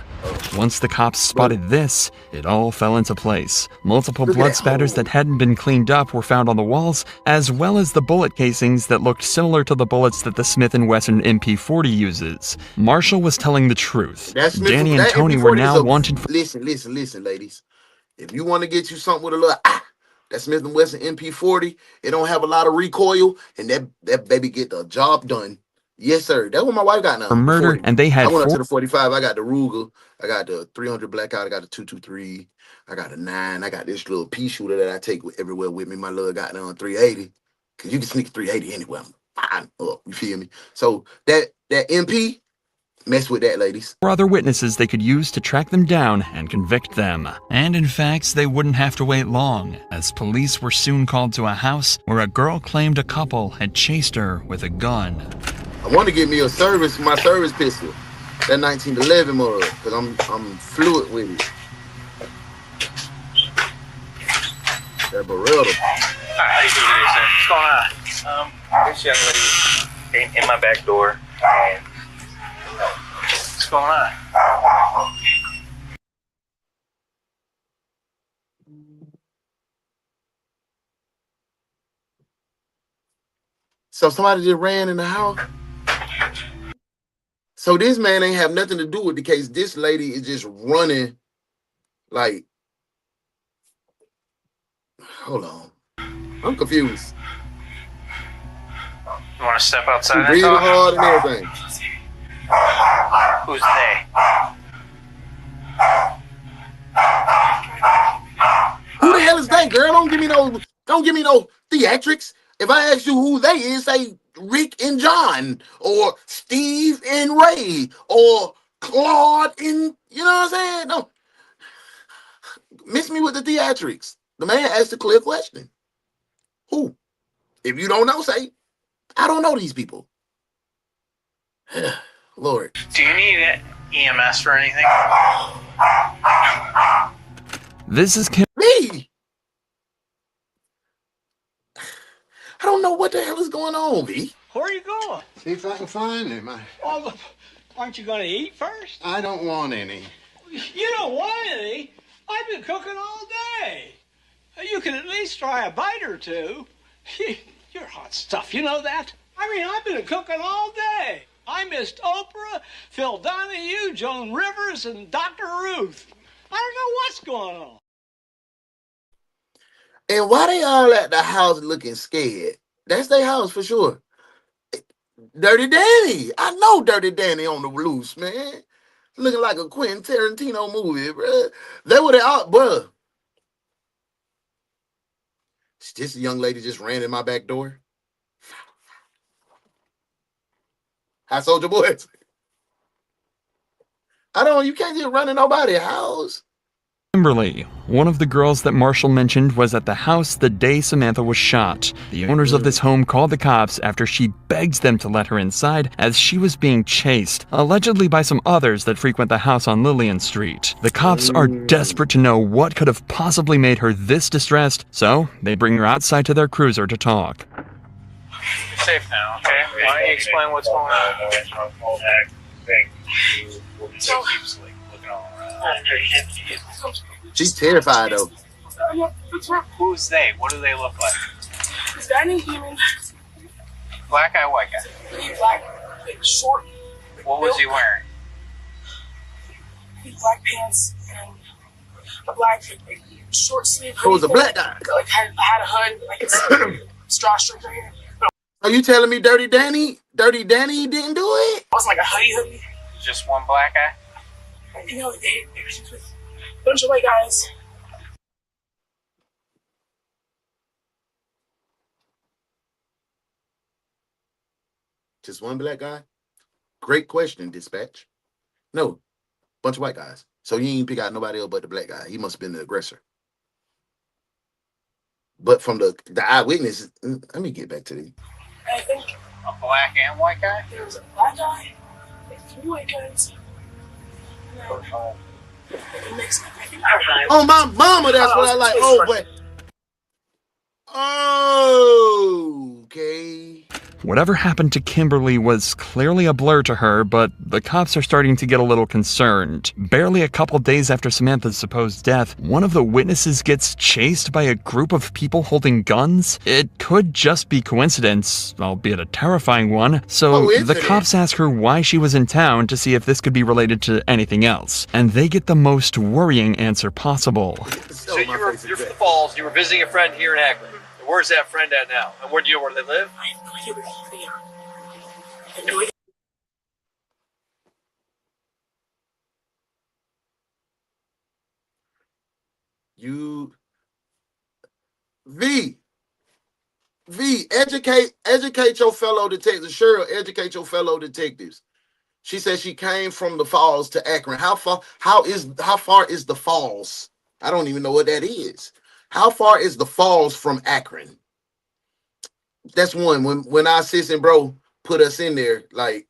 Once the cops spotted this, it all fell into place. Multiple blood spatters that hadn't been cleaned up were found on the walls, as well as the bullet casings that looked similar to the bullets that the Smith & Wesson MP40 uses. Marshall was telling the truth. Danny and Tony were now wanted for— Listen, ladies. If you want to get you something with a little that Smith & Wesson MP40, it don't have a lot of recoil, and that baby get the job done. Yes, sir. That's what my wife got now. For murder, 40. and they had I went up to the 45. I got the Ruger. I got the 300 Blackout. I got the 223. I got a 9. I got this little pea shooter that I take everywhere with me. My little got down 380. Because you can sneak 380 anywhere. I'm fine up. You feel me? So that MP, mess with that, ladies. Four other witnesses they could use to track them down and convict them. And in fact, they wouldn't have to wait long, as police were soon called to a house where a girl claimed a couple had chased her with a gun. I want to get me my service pistol, that 1911 model, because I'm fluid with it. That Beretta. How you doing today, sir? What's going on? This young lady came in my back door, and what's going on? So somebody just ran in the house. So this man ain't have nothing to do with the case. This lady is just running like, hold on. I'm confused. You want to step outside? She breathing hard and everything. Who's they? Who the hell is they, girl? Don't give me no theatrics. If I ask you who they is, say Rick and John, or Steve and Ray, or Claude and, you know what I'm saying? Don't miss me with the theatrics. The man asked a clear question. Who? If you don't know, say, I don't know these people. Lord. Do you need EMS for anything? This is me. I don't know what the hell is going on, V. Where are you going? See if I can find him. Well, aren't you going to eat first? I don't want any. You don't want any? I've been cooking all day. You can at least try a bite or two. You're hot stuff, you know that? I mean, I've been cooking all day. I missed Oprah, Phil Donahue, Joan Rivers, and Dr. Ruth. I don't know what's going on. And why they all at the house looking scared? That's their house for sure. Dirty Danny. I know Dirty Danny on the loose, man. Looking like a Quentin Tarantino movie, bro. They would have, bro. This young lady just ran in my back door. Hi, Soldier Boys. You can't just run in nobody's house. Kimberly, one of the girls that Marshall mentioned, was at the house the day Samantha was shot. The owners of this home called the cops after she begged them to let her inside as she was being chased, allegedly by some others that frequent the house on Lillian Street. The cops are desperate to know what could have possibly made her this distressed, so they bring her outside to their cruiser to talk. You're safe now, okay? Why don't you explain what's going on? So keeps like looking all around. She's terrified though. Who's they? What do they look like? This guy named Demon. Black guy, white guy? Black, like short. What was he wearing? Black pants and a black short sleeve. Who was a black guy? Like had a hood, like it's straw strip right here. Are you telling me Dirty Danny didn't do it? It wasn't like a hoodie. Just one black guy? You know, they were just with a bunch of white guys. Just one black guy? Great question, dispatch. No, bunch of white guys. So you ain't pick out nobody else but the black guy. He must have been the aggressor. But from the eyewitness, let me get back to the. I think a black and white guy? There was a black guy, like 3 white guys. Oh, my mama, that's what I like. Oh, but. Oh, okay. Whatever happened to Kimberly was clearly a blur to her, but the cops are starting to get a little concerned. Barely a couple days after Samantha's supposed death, one of the witnesses gets chased by a group of people holding guns. It could just be coincidence, albeit a terrifying one, so the cops ask her why she was in town to see if this could be related to anything else, and they get the most worrying answer possible. So you're from the Falls, you were visiting a friend here in Akron. Where's that friend at now? And where do you know where they live? I have no idea where they are. I have no idea. Educate your fellow detectives. Cheryl, educate your fellow detectives. She said she came from the Falls to Akron. How far is the Falls? I don't even know what that is. How far is the Falls from Akron? That's one. When our sis and bro put us in there, like,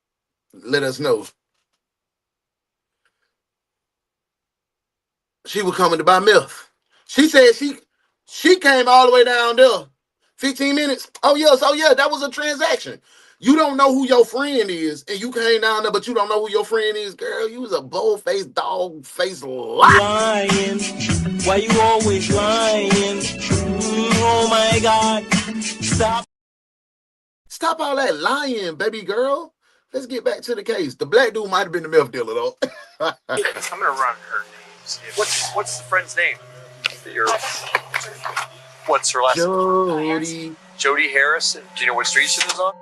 let us know. She was coming to buy milk. She said she came all the way down there. 15 minutes. Oh yeah, that was a transaction. You don't know who your friend is, and you came down there, but you don't know who your friend is, girl. You was a bold-faced, dog-faced liar. Lying. Why you always lying? Oh my God. Stop all that lying, baby girl. Let's get back to the case. The black dude might have been the meth dealer, though. I'm gonna run her name. What's the friend's name? What's her last name? Jody Harris. Do you know what street she lives on?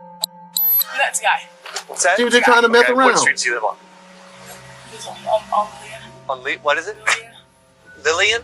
That's a guy. What's that? She was just trying to mess around. What street does he live on? He's on What is it? Lillian?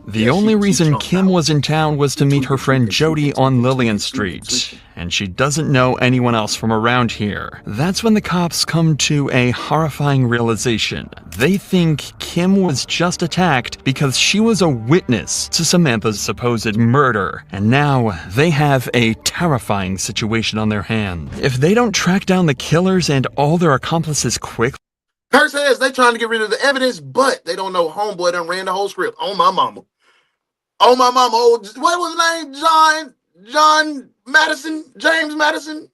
The only reason Kim was in town was to meet her friend Jody on Lillian Street, and she doesn't know anyone else from around here. That's when the cops come to a horrifying realization. They think Kim was just attacked because she was a witness to Samantha's supposed murder, and now they have a terrifying situation on their hands. If they don't track down the killers and all their accomplices quickly, Kurt says they trying to get rid of the evidence, but they don't know homeboy done ran the whole script. On my mama. Oh, my mama. Oh, what was his name? John Madison? James Madison?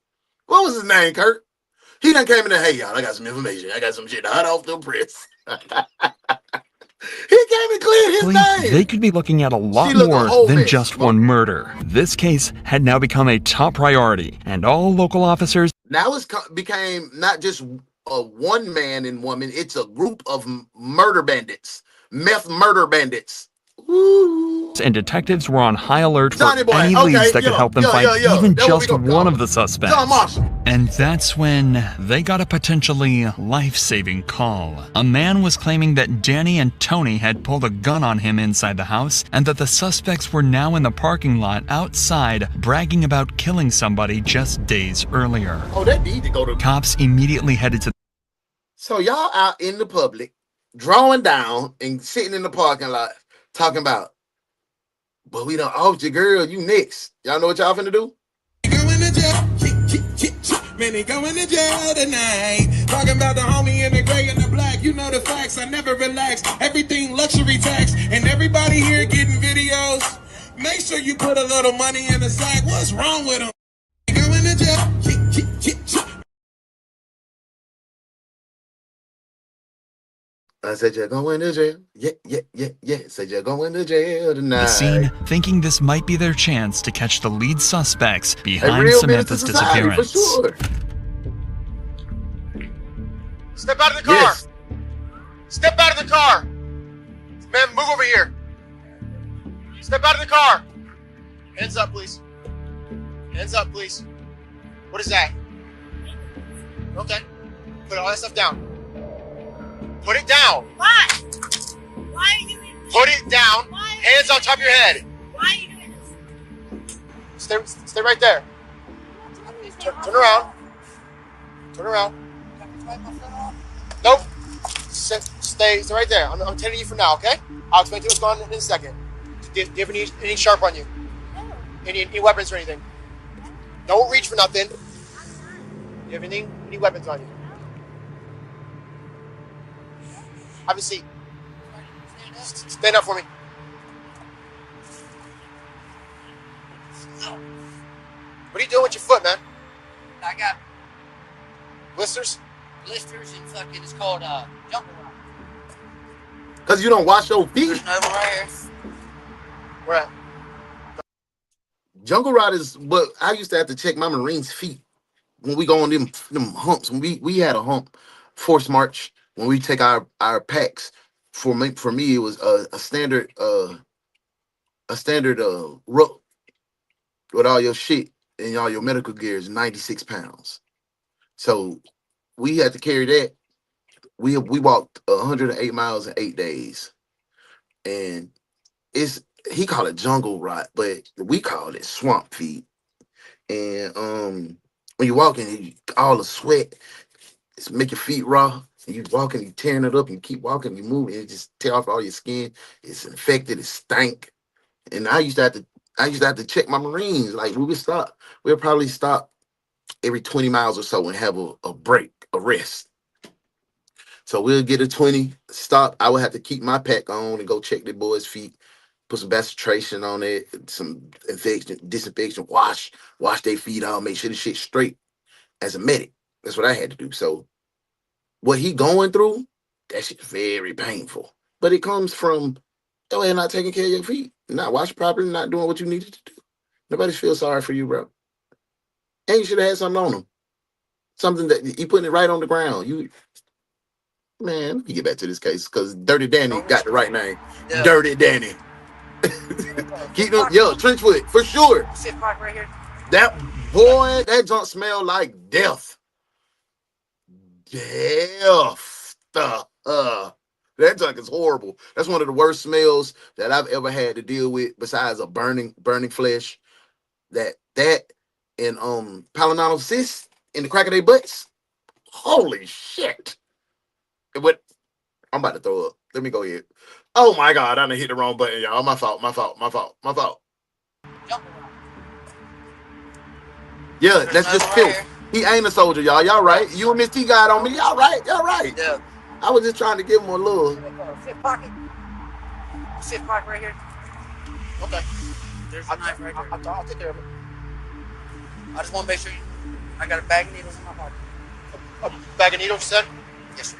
What was his name, Kurt? He done came in there, hey, y'all, I got some information. I got some shit hot off the press. He came and cleared his name. They could be looking at a lot She looked a more whole than mess. just one murder. This case had now become a top priority, and all local officers Now it's became not just a one man and woman, it's a group of murder bandits, meth murder bandits. Ooh. and detectives were on high alert for Johnny boy, any okay, leads that could help them find even That's what we just gonna one call of him. the suspects. John Marshall. And that's when they got a potentially life-saving call. A man was claiming that Danny and Tony had pulled a gun on him inside the house, and that the suspects were now in the parking lot outside bragging about killing somebody just days earlier. Oh, they need to go to. Cops immediately headed to. So y'all out in the public, drawing down and sitting in the parking lot, talking about, but we done off your girl, you next. Y'all know what y'all finna do? Man, they going to jail tonight. Talking about the homie in the gray and the black. You know the facts, I never relax. Everything luxury tax. And everybody here getting videos. Make sure you put a little money in the sack. What's wrong with them? Going to jail. I said you're going to jail. Yeah. Said you're going to jail tonight. The scene, thinking this might be their chance to catch the lead suspects behind real Samantha's menace to society, disappearance. for sure. Step out of the car. Yes. Step out of the car. Man, move over here. Step out of the car. Hands up, please. Hands up, please. What is that? Okay. Put all that stuff down. Put it down. Why? Why are you doing this? Put it down. Hands on top of your head. Why are you doing this? Stay right there. Turn around. Turn around. Nope. Stay right there. I'm telling you for now, okay? I'll explain to you what's going on in a second. Do you have any sharp on you? No. Any weapons or anything? Don't reach for nothing. Do you have any weapons on you? Have a seat. Stand up for me. What are you doing with your foot, man? I got Blisters? blisters and fucking, it's called jungle rot. Because you don't wash your feet. There's another one right here. Where at? Jungle rot is what I used to have to check my Marines' feet when we go on them humps. When we had a hump, force march, when we take our packs. For me, it was a standard rope with all your shit and all your medical gear is 96 pounds. So we had to carry that. We walked 108 miles in 8 days, and he called it jungle rot, but we called it swamp feet. And when you're walking, all the sweat, it's make your feet raw. And you walking, you tearing it up, and you keep walking, you move, and it just tear off all your skin. It's infected, it stank. And I used to have to check my Marines. Like we would stop. We'll probably stop every 20 miles or so and have a break, a rest. So we'll get a 20, stop. I would have to keep my pack on and go check the boys' feet, put some bacillation on it, some disinfection, wash their feet out, make sure the shit's straight as a medic. That's what I had to do. So what he going through, that shit's very painful. But it comes from your ass not taking care of your feet, not washing properly, not doing what you needed to do. Nobody feels sorry for you, bro. And you should have had something on them. Something that you putting it right on the ground. Man, let me get back to this case because Dirty Danny got the right name. Yeah. Dirty Danny. Keep them, Trenchwood, for sure. Sit park right here. That boy, that junk smelled like death. Death. That junk is horrible. That's one of the worst smells that I've ever had to deal with besides a burning flesh. That and Palinano cysts in the crack of their butts. Holy shit. What? I'm about to throw up. Let me go ahead. Oh my God, I done hit the wrong button, y'all. My fault. Yeah, that's just filth. He ain't a soldier, y'all. Y'all right. You and Miss T got on me. Y'all right. Yeah. I was just trying to give him a little. Sit pocket. Sit pocket right here. Okay. There's a knife right there. I'll take care of it. I just want to make sure I got a bag of needles in my pocket. A bag of needles, you said? Yes, sir.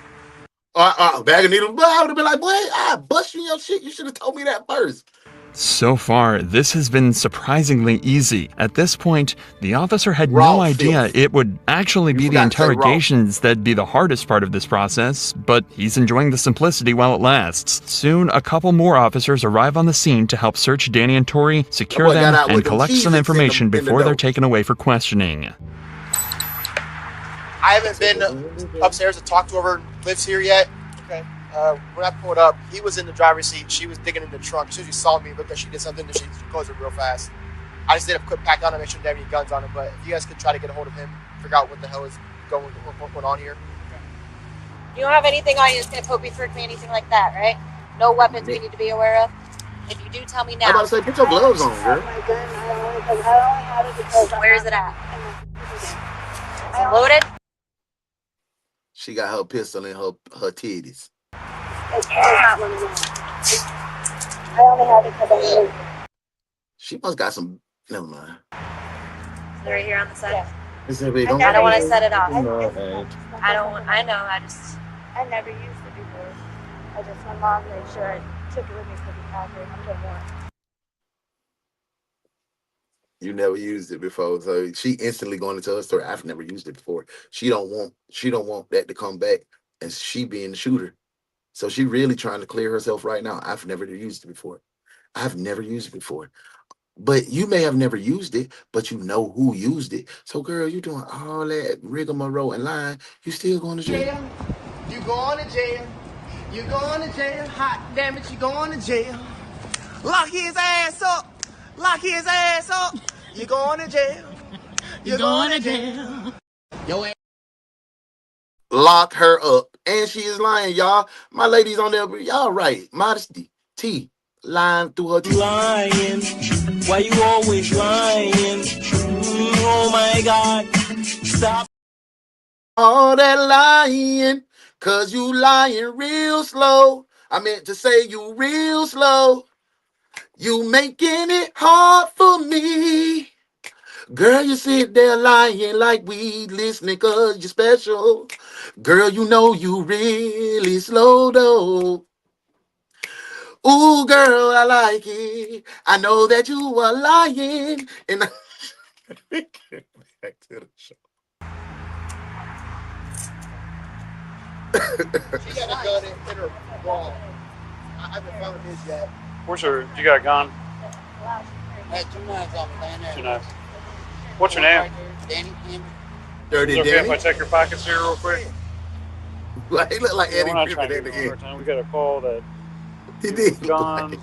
Bag of needles. But I would have been like, boy, I bust you in your shit. You should have told me that first. So far, this has been surprisingly easy. At this point, the officer had no idea it would actually be the interrogations that'd be the hardest part of this process, but he's enjoying the simplicity while it lasts. Soon, a couple more officers arrive on the scene to help search Danny and Tori, secure them, and collect some information before they're taken away for questioning. I haven't been upstairs to talk to whoever lives here yet. Okay. When I pulled up, he was in the driver's seat. She was digging in the trunk. As soon as she saw me, looked like she did something, she closed it real fast. I just did a quick pat down to make sure they have any guns on him. But if you guys could try to get a hold of him, figure out what the hell is going on here. You don't have anything on you that's going to poke me, prick me, anything like that, right? No weapons we need to be aware of? If you do, tell me now. I'm about to say, put your gloves on, girl. Where is it at? Is it loaded? She got her pistol in her titties. It's not loaded. I only have it because I moved. She must got some. Never mind. Is it right here on the side? Yeah. I don't want to set it off. No, I know. I never used it before. My mom made sure I took it with me for the packet. I'm good more. You never used it before, so she instantly going into her story. I've never used it before. She don't want that to come back, and she being the shooter. So she really trying to clear herself right now. I've never used it before. I've never used it before. But you may have never used it, but you know who used it. So, girl, you doing all that rigmarole and lying. You still going to jail? You going to jail. You going to jail. Hot damn it, you going to jail. Lock his ass up. Lock his ass up. You going to jail. You going to jail. Your ass. Lock her up. And she is lying, y'all. My ladies on there, y'all right. Modesty. T. Lying through her teeth. Lying. Why you always lying? Oh my God. Stop. All that lying. Cause you lying real slow. I meant to say you real slow. You making it hard for me. Girl, you sit there lying like we listening cause you're special. Girl, you know you really slow though. Ooh, girl, I like it. I know that you are lying. And back to the show. She got a gun in her wall. I haven't found his yet. Where's her? You got a gun? I had 2 knives off laying there. 2 knives. What's your name? Danny. Dirty Is it okay Danny. if I check your pockets here real quick? Like, he look like Yeah, Eddie we're not Griffin trying at to the get end. time. We got a call that He did. guns and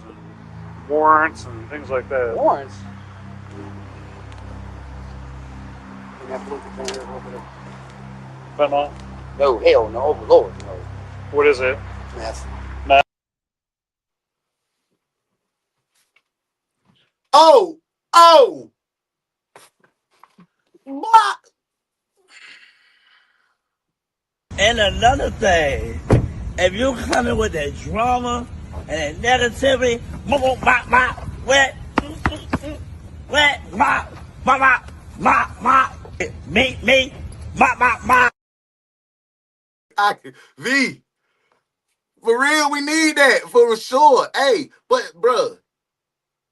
warrants and things like that. Warrants? We have to look at that here real quick. Fentanyl? No, hell no, Lord, no. What is it? Meth. Meth. Oh! What? And another thing, if you coming with that drama and that negativity, wet, me, V. For real, we need that for sure. Hey, but bruh.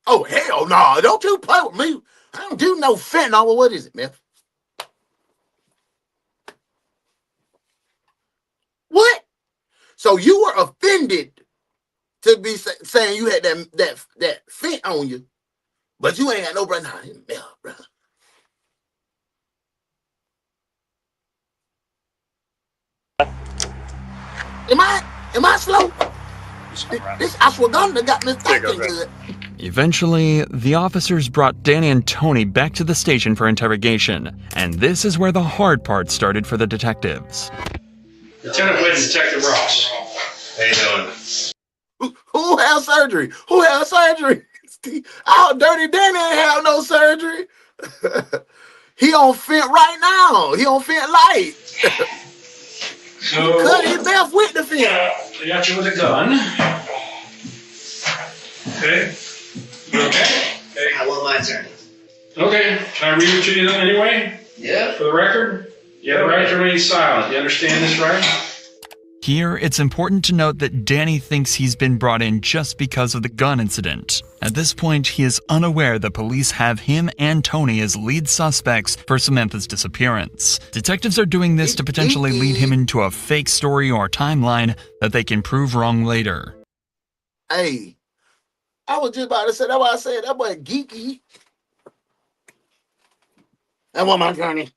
Oh, hell no. Don't you play with me. I don't do no fentanyl. What is it, man? What? So you were offended to be saying you had that fent on you, but you ain't had no brother. Nah, yeah, brother. Am I slow? This ashwagandha got me thinking good. Eventually, the officers brought Danny and Tony back to the station for interrogation, and this is where the hard part started for the detectives. Lieutenant Wynn, Detective Ross. How you doing? Who had surgery? Who had surgery? Oh, Dirty Danny ain't have no surgery. He on fent right now. He on fent light. So, he cut his mouth with the fent. They got you with a gun. Okay. You okay? Okay. I want my turn. Okay. Can I read it to you then anyway? Yeah. For the record? You have the right to remain silent. You understand this, right? Here, it's important to note that Danny thinks he's been brought in just because of the gun incident. At this point, he is unaware that police have him and Tony as lead suspects for Samantha's disappearance. Detectives are doing this to potentially lead him into a fake story or timeline that they can prove wrong later. Hey, I was just about to say, that's why I said that boy geeky. That was my journey.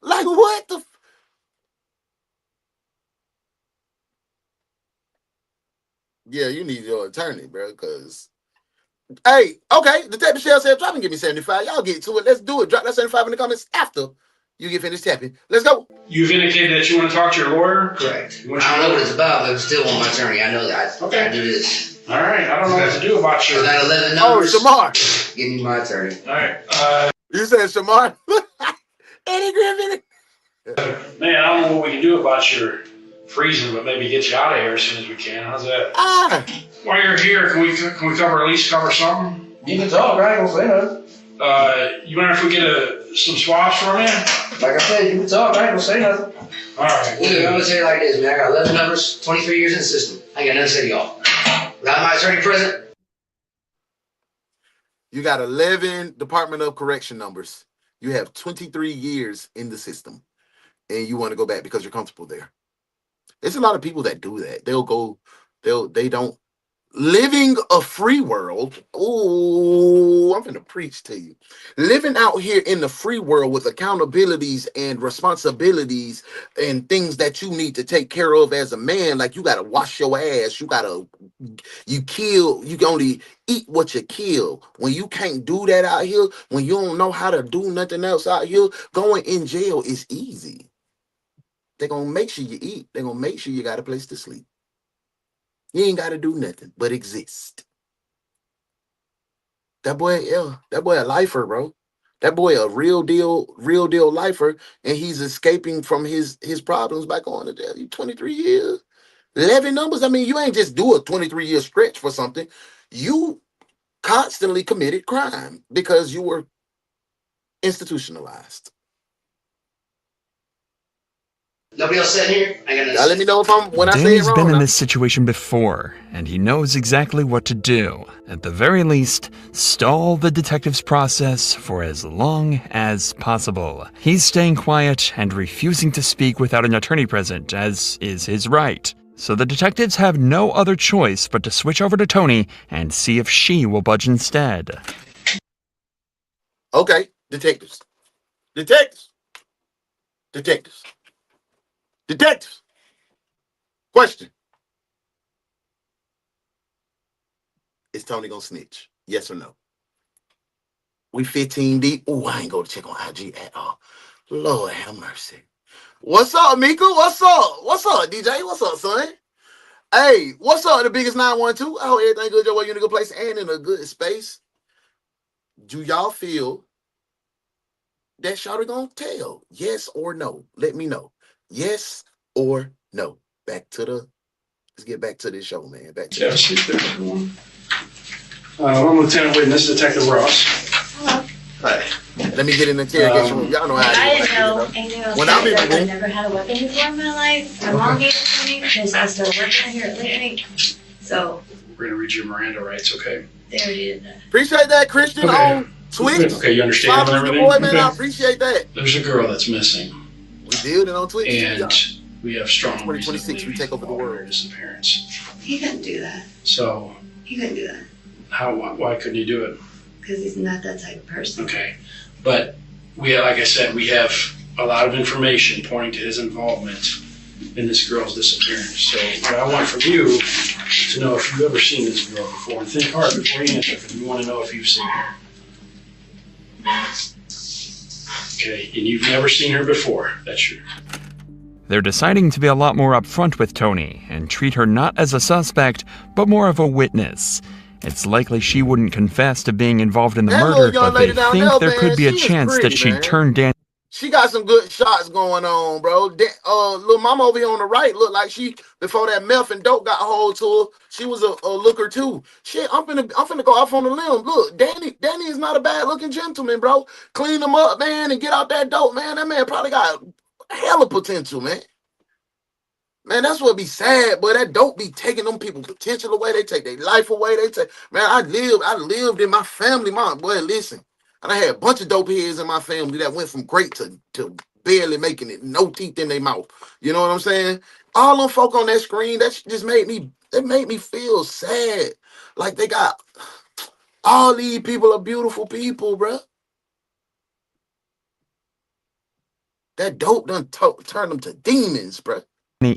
Like, what the... Yeah, you need your attorney, bro, because... Hey, okay, Detective Shell said, drop and give me 75. Y'all get to it. Let's do it. Drop that 75 in the comments after you get finished tapping. Let's go. You've indicated that you want to talk to your lawyer? Correct. I don't know what it's about, but I still want my attorney. I know that. Okay. I do this. All right. I don't know what to do about your... I got 11 numbers. Oh, Shamar. Give me my attorney. All right. You said Shamar? Eddie Griffin. Man, I don't know what we can do about your freezing, but maybe get you out of here as soon as we can. How's that? While you're here, can we cover at least cover something? You can talk, right? I don't say nothing. You mind if we get some swabs from you? Like I said, you can talk, I don't say nothing. All right. Look, I'm gonna say it like this, man. I got 11 numbers, 23 years in the system. I ain't got nothing to say to y'all. Without my attorney present. You got 11 Department of Correction numbers. You have 23 years in the system. And you want to go back because you're comfortable there. There's a lot of people that do that. They don't. Living a free world. Oh, I'm gonna preach to you. Living out here in the free world with accountabilities and responsibilities and things that you need to take care of as a man. Like you gotta wash your ass. You can only eat what you kill. When you can't do that out here, when you don't know how to do nothing else out here, going in jail is easy. They're gonna make sure you eat. They're gonna make sure you got a place to sleep. You ain't got to do nothing but exist. That boy a lifer, bro. That boy a real deal lifer, and he's escaping from his problems by going to jail. 23 years, 11 numbers. I mean, you ain't just do a 23-year stretch for something. You constantly committed crime because you were institutionalized. Nobody else sitting here? I gotta let me know when I say it Danny's wrong. been in this situation before, and he knows exactly what to do. At the very least, stall the detective's process for as long as possible. He's staying quiet and refusing to speak without an attorney present, as is his right. So the detectives have no other choice but to switch over to Tony and see if she will budge instead. Okay, detectives. Question. Is Tony gonna snitch? Yes or no? We 15 deep. Oh, I ain't go to check on IG at all. Lord have mercy. What's up, Mika? What's up? What's up, DJ? What's up, son? Hey, what's up, the biggest 912? I hope everything good, your way, you in a good place and in a good space. Do y'all feel that Shawty gonna tell? Yes or no? Let me know. Yes or no? Let's get back to this show, man. I'm Lieutenant Whitten. This is Detective Ross. Hello. Hi. Let me get in the interrogation room. Y'all know how I it is. didn't know anything else. When I'm in the I've room, never had a weapon before in my life. My mom gave it to me because I still work out here at late night. So we're gonna read your Miranda rights, okay? they already did that. appreciate that, Christian, on Twitch. Okay, you understand Follow everything? the boy, man. Okay. I appreciate that. There's a girl that's missing. We did it on Twitch. And we have strong reason to 2026, believe we take over the world. her disappearance. He couldn't do that. So He couldn't do that why couldn't he do it? because he's not that type of person. Okay, but like I said, we have a lot of information pointing to his involvement in this girl's disappearance. So what I want from you to know if you've ever seen this girl before, and think hard before you answer, because we want to know if you've seen her. Okay, and you've never seen her before, that's true. They're deciding to be a lot more upfront with Tony and treat her not as a suspect, but more of a witness. It's likely she wouldn't confess to being involved in the murder, but they think there could be a chance that she'd turn Danny. She got some good shots going on, bro. Little mama over here on the right looked like she, before that meth and dope got a hold to her, she was a looker too. Shit, I'm finna go off on the limb. Look, Danny is not a bad looking gentleman, bro. Clean him up, man, and get out that dope, man. That man probably got hella potential, man. Man, that's what be sad, but that don't be taking them people potential away. They take their life away. They take, man, I lived in my family, mom. Boy, listen. And I had a bunch of dope heads in my family that went from great to barely making it, no teeth in their mouth. You know what I'm saying? All them folk on that screen, that just made me feel sad. Like they got all these people are beautiful people, bruh. That dope done turned them to demons, bruh.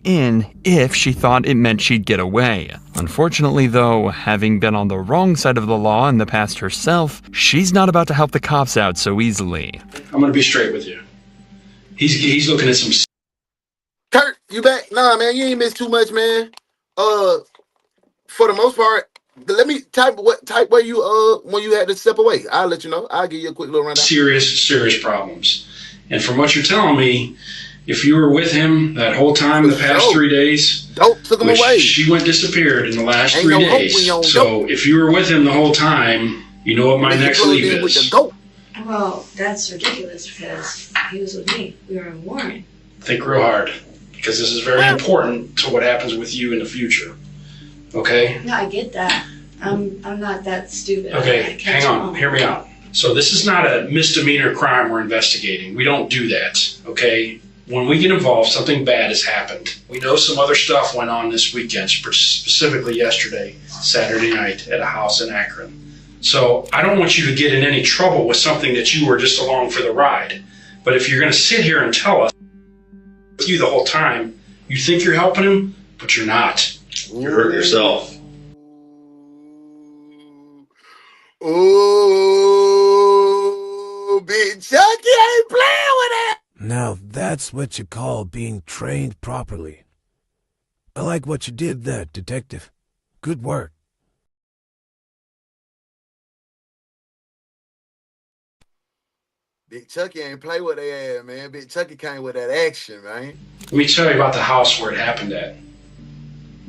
In if she thought it meant she'd get away. Unfortunately, though, having been on the wrong side of the law in the past herself, she's not about to help the cops out so easily. I'm gonna be straight with you. He's looking at some. Kurt, you back? Nah, man, you ain't missed too much, man. For the most part, let me type where you when you had to step away. I'll let you know. I'll give you a quick little rundown. Serious problems. And from what you're telling me, if you were with him that whole time, the past 3 days, dope took him away. She went disappeared in the last Ain't 3 no hope days. when you don't So if you were with him the whole time, you know what my next leap is. Well, that's ridiculous because he was with me. We were in Warren. Think real hard, because this is very important to what happens with you in the future. Okay? No, I get that. I'm not that stupid. Okay, hang on. Hear me out. So this is not a misdemeanor crime we're investigating. We don't do that, okay? When we get involved, something bad has happened. We know some other stuff went on this weekend, specifically yesterday, Saturday night, at a house in Akron. So I don't want you to get in any trouble with something that you were just along for the ride. But if you're going to sit here and tell us with you the whole time, you think you're helping him, but you're not. You're hurting yourself. Ooh, Big Chucky ain't playing with it. Now that's what you call being trained properly. I like what you did there, Detective. Good work. Big Chucky ain't play with their ass, man. Big Chucky came with that action, man. Let me tell you about the house where it happened at.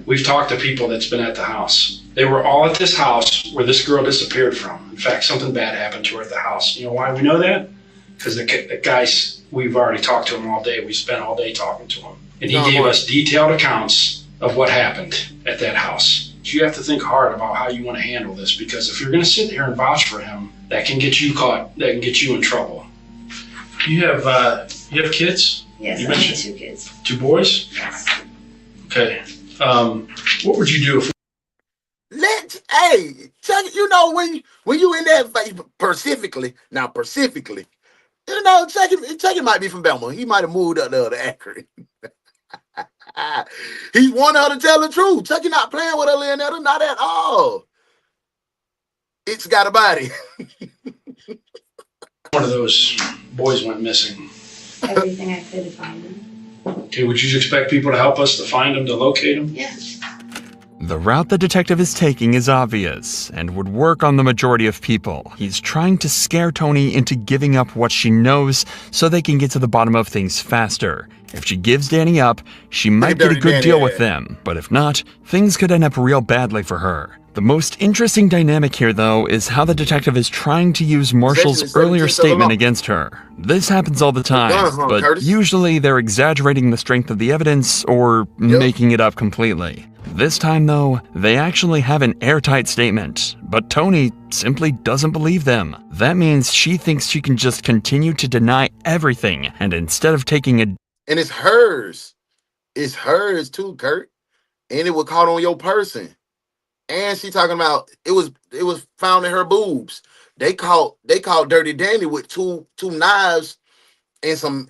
We've talked to people that's been at the house. They were all at this house where this girl disappeared from. In fact, something bad happened to her at the house. You know why we know that? Because the guys, we've already talked to him all day. We spent all day talking to him. And he gave us detailed accounts of what happened at that house. You have to think hard about how you want to handle this, because if you're going to sit here and vouch for him, that can get you caught. That can get you in trouble. You have kids? Yes, you I have mentioned 2 kids. 2 boys? Yes. Okay. What would you do if... Hey, Chucky, you know when you in that phase, specifically, you know, Chucky might be from Belmont. He might have moved up there to Akron. He wanted her to tell the truth. Chucky not playing with her, Leonetta, not at all. It's got a body. One of those boys went missing. Everything I could to find him. Okay, would you expect people to help us to find him, to locate him? Yeah. The route the detective is taking is obvious and would work on the majority of people. He's trying to scare Tony into giving up what she knows so they can get to the bottom of things faster. If she gives Danny up, she might get a good deal with them, but if not, things could end up real badly for her. The most interesting dynamic here, though, is how the detective is trying to use Marshall's earlier statement against her. This happens all the time, but usually they're exaggerating the strength of the evidence or making it up completely. This time, though, they actually have an airtight statement, but Tony simply doesn't believe them. That means she thinks she can just continue to deny everything, and instead of taking a... And it's hers. It's hers too, Kurt. And it was caught on your person. And she talking about it was found in her boobs. They caught Dirty Danny with two knives and some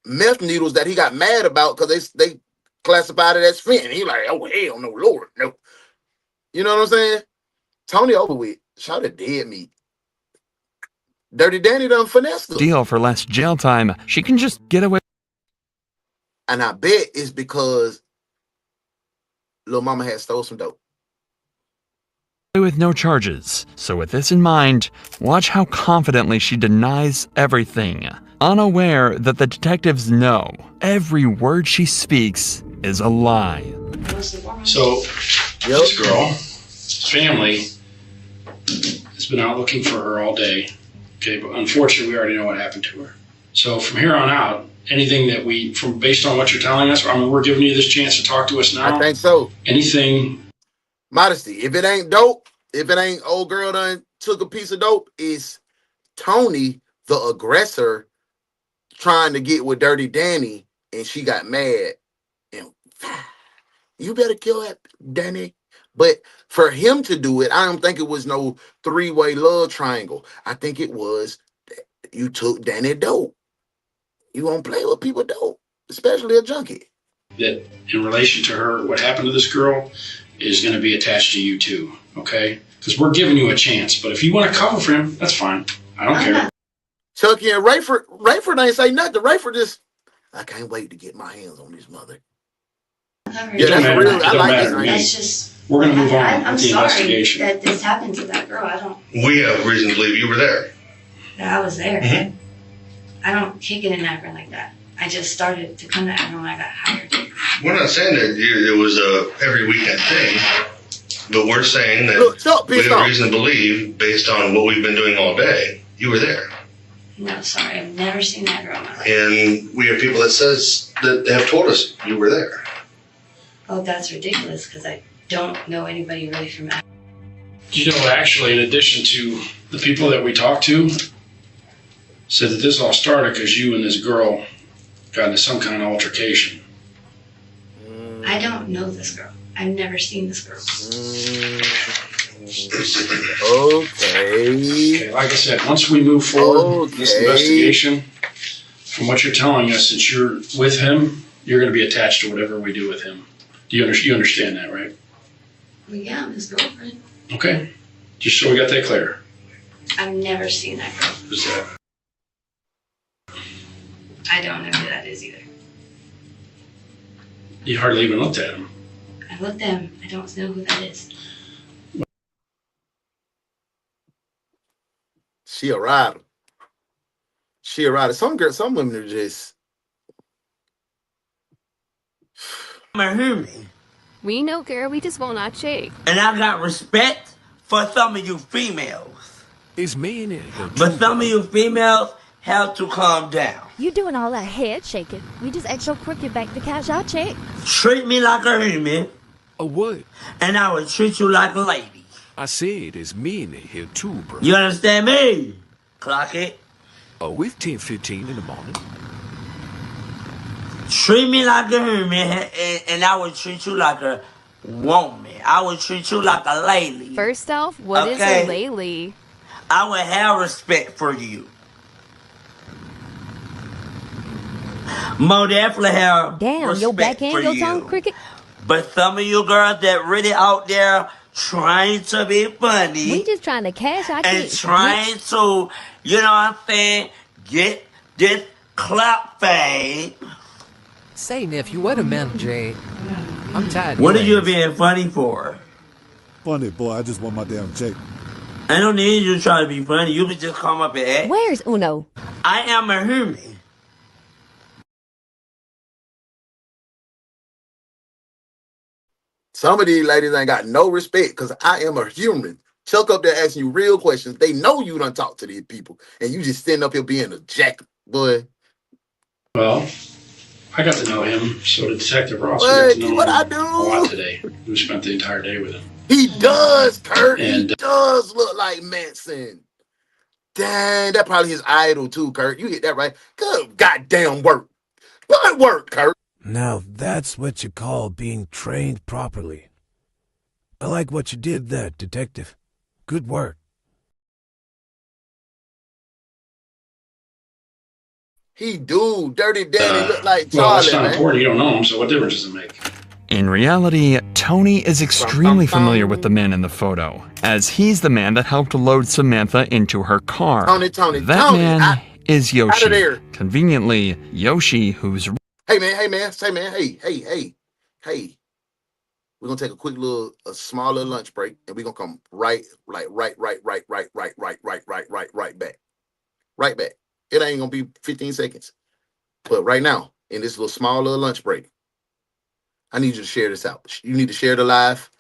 meth needles that he got mad about because they classified it as fentanyl. He like, oh hell no, Lord, no. You know what I'm saying? Tony over with. Shot a dead meat. Dirty Danny done finessed her. Deal for less jail time. She can just get away. And I bet it's because Lil Mama had stole some dope. With no charges. So with this in mind, watch how confidently she denies everything, unaware that the detectives know every word she speaks is a lie. So, this girl's family has been out looking for her all day. Okay, but unfortunately, we already know what happened to her. So from here on out, anything that based on what you're telling us, I mean, we're giving you this chance to talk to us now. I think so. Anything. Modesty. If it ain't dope, if it ain't old girl done took a piece of dope, it's Tony, the aggressor, trying to get with Dirty Danny, and she got mad. And you better kill that Danny. But for him to do it, I don't think it was no three-way love triangle. I think it was you took Danny dope. You won't play with people dope, especially a junkie. That in relation to her, what happened to this girl is going to be attached to you too, okay? Because we're giving you a chance. But if you want to cover for him, that's fine. I don't care. Chucky and Rayford ain't say nothing. Rayford just, I can't wait to get my hands on this mother. Yeah, that's real. I like this. That's just. We're going to move on I'm with the sorry investigation. that this happened to that girl. I don't. We have reason to believe you were there. That I was there. I don't kick it in Akron like that. I just started to come to Akron when I got hired. We're not saying that it was a every weekend thing, but we're saying that we have reason to believe, based on what we've been doing all day, you were there. No, sorry, I've never seen that girl in my life. And we have people that have told us you were there. Oh, that's ridiculous, because I don't know anybody really from Akron. You know, actually, in addition to the people that we talked to, said that this all started because you and this girl got into some kind of altercation. I don't know this girl. I've never seen this girl. Okay. Like I said, once we move forward with this investigation, from what you're telling us, since you're with him, you're going to be attached to whatever we do with him. You understand that, right? Well, yeah, I'm his girlfriend. Okay. Just so we got that clear. I've never seen that girl. Who's that? I don't know who that is either. You hardly even looked at him. I looked at him. I don't know who that is. She a rider. She a rider. Some women are just. I'm a human. We know, girl. We just want our check. And I got respect for some of you females. It's me in it. But some of you females have to calm down. You doing all that head shaking. We just asked your crooked back to cash our check. Treat me like a human. A what? And I will treat you like a lady. I said it's me in it here too, bro. You understand me? Clock it. Oh, it's 10:15 in the morning. Treat me like a human, and I will treat you like a woman. I will treat you like a lady. First off, what is a lady? I will have respect for you. Mo definitely have Damn, respect your backhand, for your you. tongue cricket. But some of you girls that really out there trying to be funny. We just trying to cash our and check. trying to, you know what I'm saying, get this clap fame. Say, nephew, wait a minute, Jay. I'm tired. What are you being funny for? Funny, boy. I just want my damn check. I don't need you to try to be funny. You can just come up and act. Where's Uno? I am a human. Some of these ladies ain't got no respect because I am a human. Chuck up there asking you real questions. They know you done talk to these people, and you just standing up here being a jack, boy. Well, I got to know him, so did Detective Ross. What I do? A lot today. We spent the entire day with him. He does, Kurt. And he does look like Manson. Dang, that probably his idol too, Kurt. You get that right. Good goddamn work. Good work, Kurt. Now that's what you call being trained properly. I like what you did there, detective. Good work. He do. Dirty Danny look like Charlie, well, that's not man. important. You don't know him, so what difference does it make? In reality, Tony is extremely familiar with the man in the photo, as he's the man that helped load Samantha into her car. Tony, that man is out of there. Yoshi. Conveniently, Yoshi, who's... Hey, man. Hey. We're going to take a small little lunch break, and we're going to come right back. Right back. It ain't going to be 15 seconds. But right now, in this small little lunch break, I need you to share this out. You need to share the live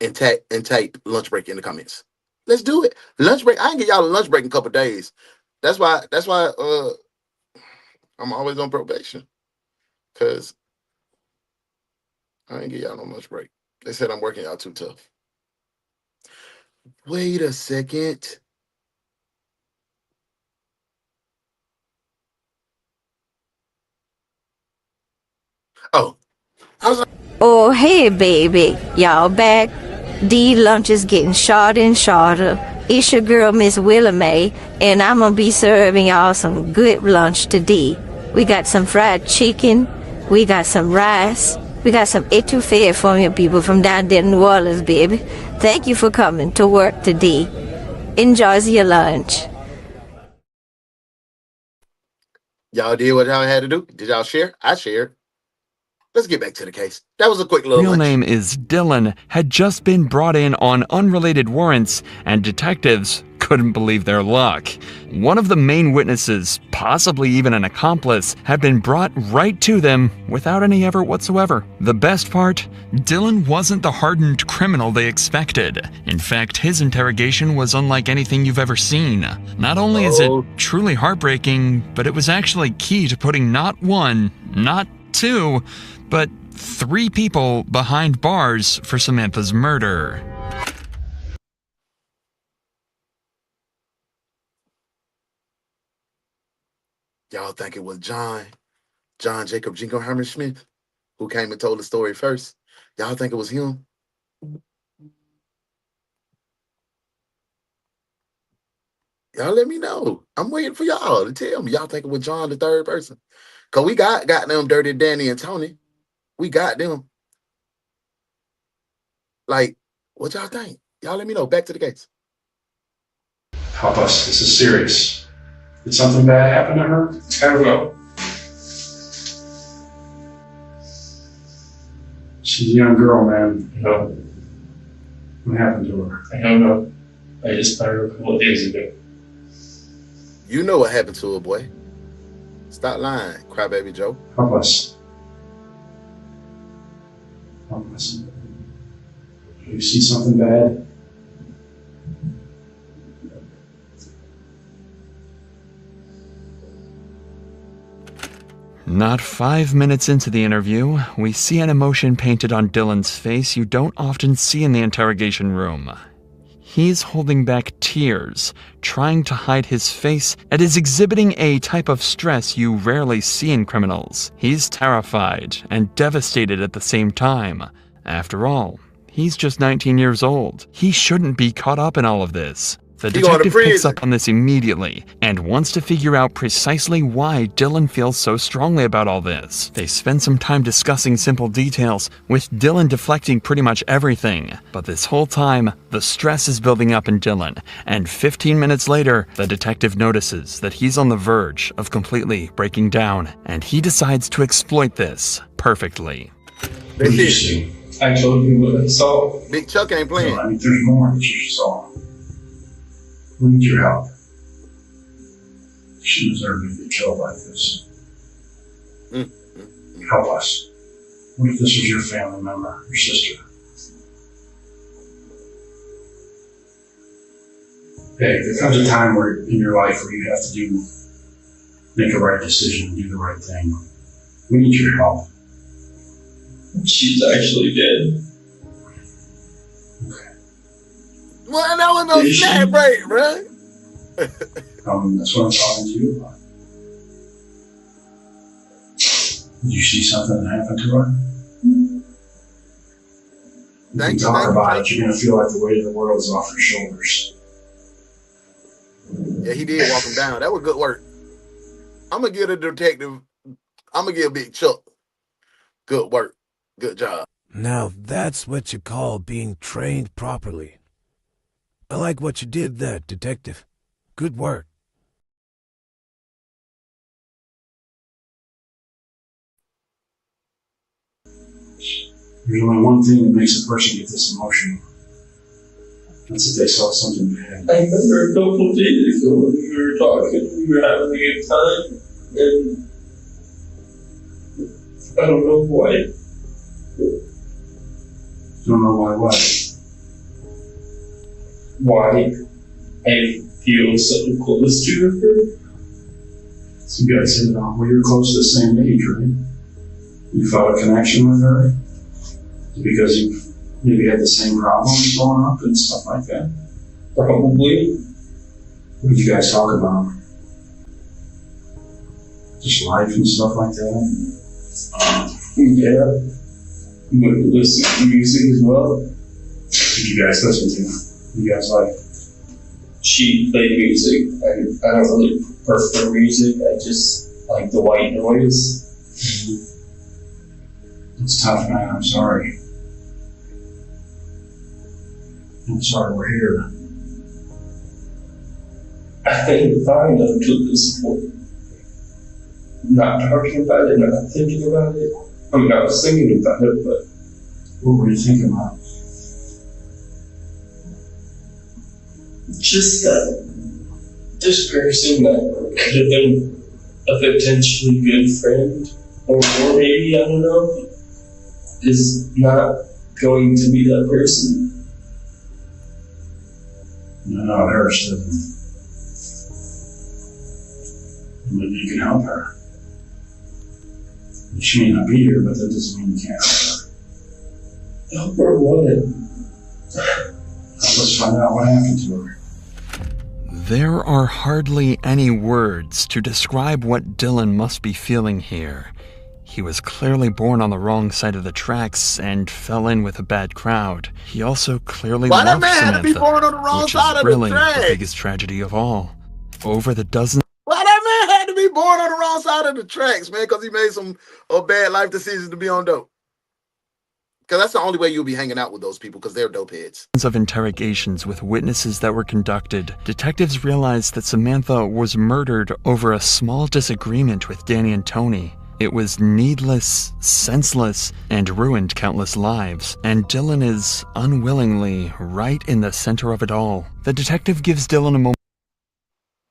and type lunch break in the comments. Let's do it. Lunch break. I ain't get y'all a lunch break in a couple days. That's why I'm always on probation. Because I ain't give y'all no much break. They said I'm working y'all too tough. Wait a second. Oh. Oh, hey, baby. Y'all back? D lunch is getting shorter and shorter. It's your girl, Miss Willa Mae, and I'm gonna be serving y'all some good lunch today. We got some fried chicken. We got some rice. We got some etouffee from your people from down there in New Orleans, baby. Thank you for coming to work today. Enjoy your lunch. Y'all did what y'all had to do? Did y'all share? I shared. Let's get back to the case. That was a quick little Real lunch. name is Dylan, had just been brought in on unrelated warrants, and detectives couldn't believe their luck. One of the main witnesses, possibly even an accomplice, had been brought right to them without any effort whatsoever. The best part, Dylan wasn't the hardened criminal they expected. In fact, his interrogation was unlike anything you've ever seen. Not only is it truly heartbreaking, but it was actually key to putting not one, not two, but 3 people behind bars for Samantha's murder. Y'all think it was John Jacob Jingleheimer Smith, who came and told the story first? Y'all think it was him? Y'all let me know. I'm waiting for y'all to tell me. Y'all think it was John, the third person? Because we got them Dirty Danny and Tony. We got them. Like, what y'all think? Y'all let me know. Back to the case. Help us. This is serious. Did something bad happen to her? I don't know. She's a young girl, man. No. What happened to her? I don't know. I just met her a couple of days ago. You know what happened to her, boy. Stop lying, crybaby Joe. Help us. Help us. You see something bad? Not 5 minutes into the interview, we see an emotion painted on Dylan's face you don't often see in the interrogation room. He's holding back tears, trying to hide his face, and is exhibiting a type of stress you rarely see in criminals. He's terrified and devastated at the same time. After all, he's just 19 years old. He shouldn't be caught up in all of this. The detective picks up on this immediately and wants to figure out precisely why Dylan feels so strongly about all this. They spend some time discussing simple details, with Dylan deflecting pretty much everything. But this whole time, the stress is building up in Dylan, and 15 minutes later, the detective notices that he's on the verge of completely breaking down, and he decides to exploit this perfectly. What did you see? I told you what I saw. Big Chuck ain't playing. No, I mean, there's more that you saw. We need your help. She deserved to be killed like this. Help us. What if this was your family member, your sister? Hey, there comes a time where in your life where you have to make a right decision, do the right thing. We need your help. She's actually dead. Well, that was no snap break, bro. That's what I'm talking to you about. Did you see something that happened to her? If you talk about it, you're going to feel like the weight of the world is off your shoulders. Yeah, he did walk him down. That was good work. I'm going to give the detective, I'm going to give Big Chuck good work. Good job. Now that's what you call being trained properly. I like what you did there, detective. Good work. There's only one thing that makes a person get this emotional. That's if they saw something bad. I remember a couple of days ago when we were talking, we were having a good time, and I don't know why. Don't know why what? Why I feel so close to her. You guys hit it off. Well, you're close to the same age, right? You felt a connection with her because you maybe had the same problems growing up and stuff like that. Probably. What did you guys talk about? Just life and stuff like that? Yeah. But listen to music as well. Did you guys listen to? You guys like? She played music. I don't really prefer music. I just like the white noise. It's tough, man. I'm sorry. I'm sorry we're here. I think fine up to this point. Not talking about it, not thinking about it. I mean, I was thinking about it, but what were you thinking about? Just that this person that could have been a potentially good friend, or maybe, I don't know, is not going to be that person. No, her shouldn't. Maybe you can help her. She may not be here, but that doesn't mean you can't help her. Help her what? Let's find out what happened to her. There are hardly any words to describe what Dylan must be feeling here. He was clearly born on the wrong side of the tracks and fell in with a bad crowd. He also clearly loved Samantha, had to be born on the wrong which side is of really the tracks? the biggest tragedy of all. Over the dozen. Why that man had to be born on the wrong side of the tracks, man? Because he made some bad life decisions to be on dope. Because that's the only way you'll be hanging out with those people, because they're dope heads. Of interrogations with witnesses that were conducted, detectives realized that Samantha was murdered over a small disagreement with Danny and Tony. It was needless, senseless, and ruined countless lives, and Dylan is unwillingly right in the center of it all. The detective gives Dylan a moment.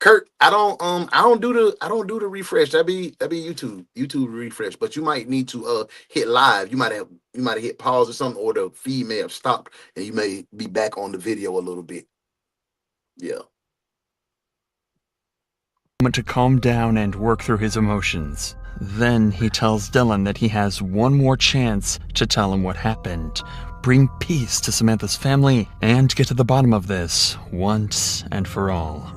Kurt, I don't do the refresh. That'd be YouTube refresh. But you might need to hit live. You might have hit pause or something, or the feed may have stopped, and you may be back on the video a little bit. Yeah. To calm down and work through his emotions. Then he tells Dylan that he has one more chance to tell him what happened, bring peace to Samantha's family, and get to the bottom of this once and for all.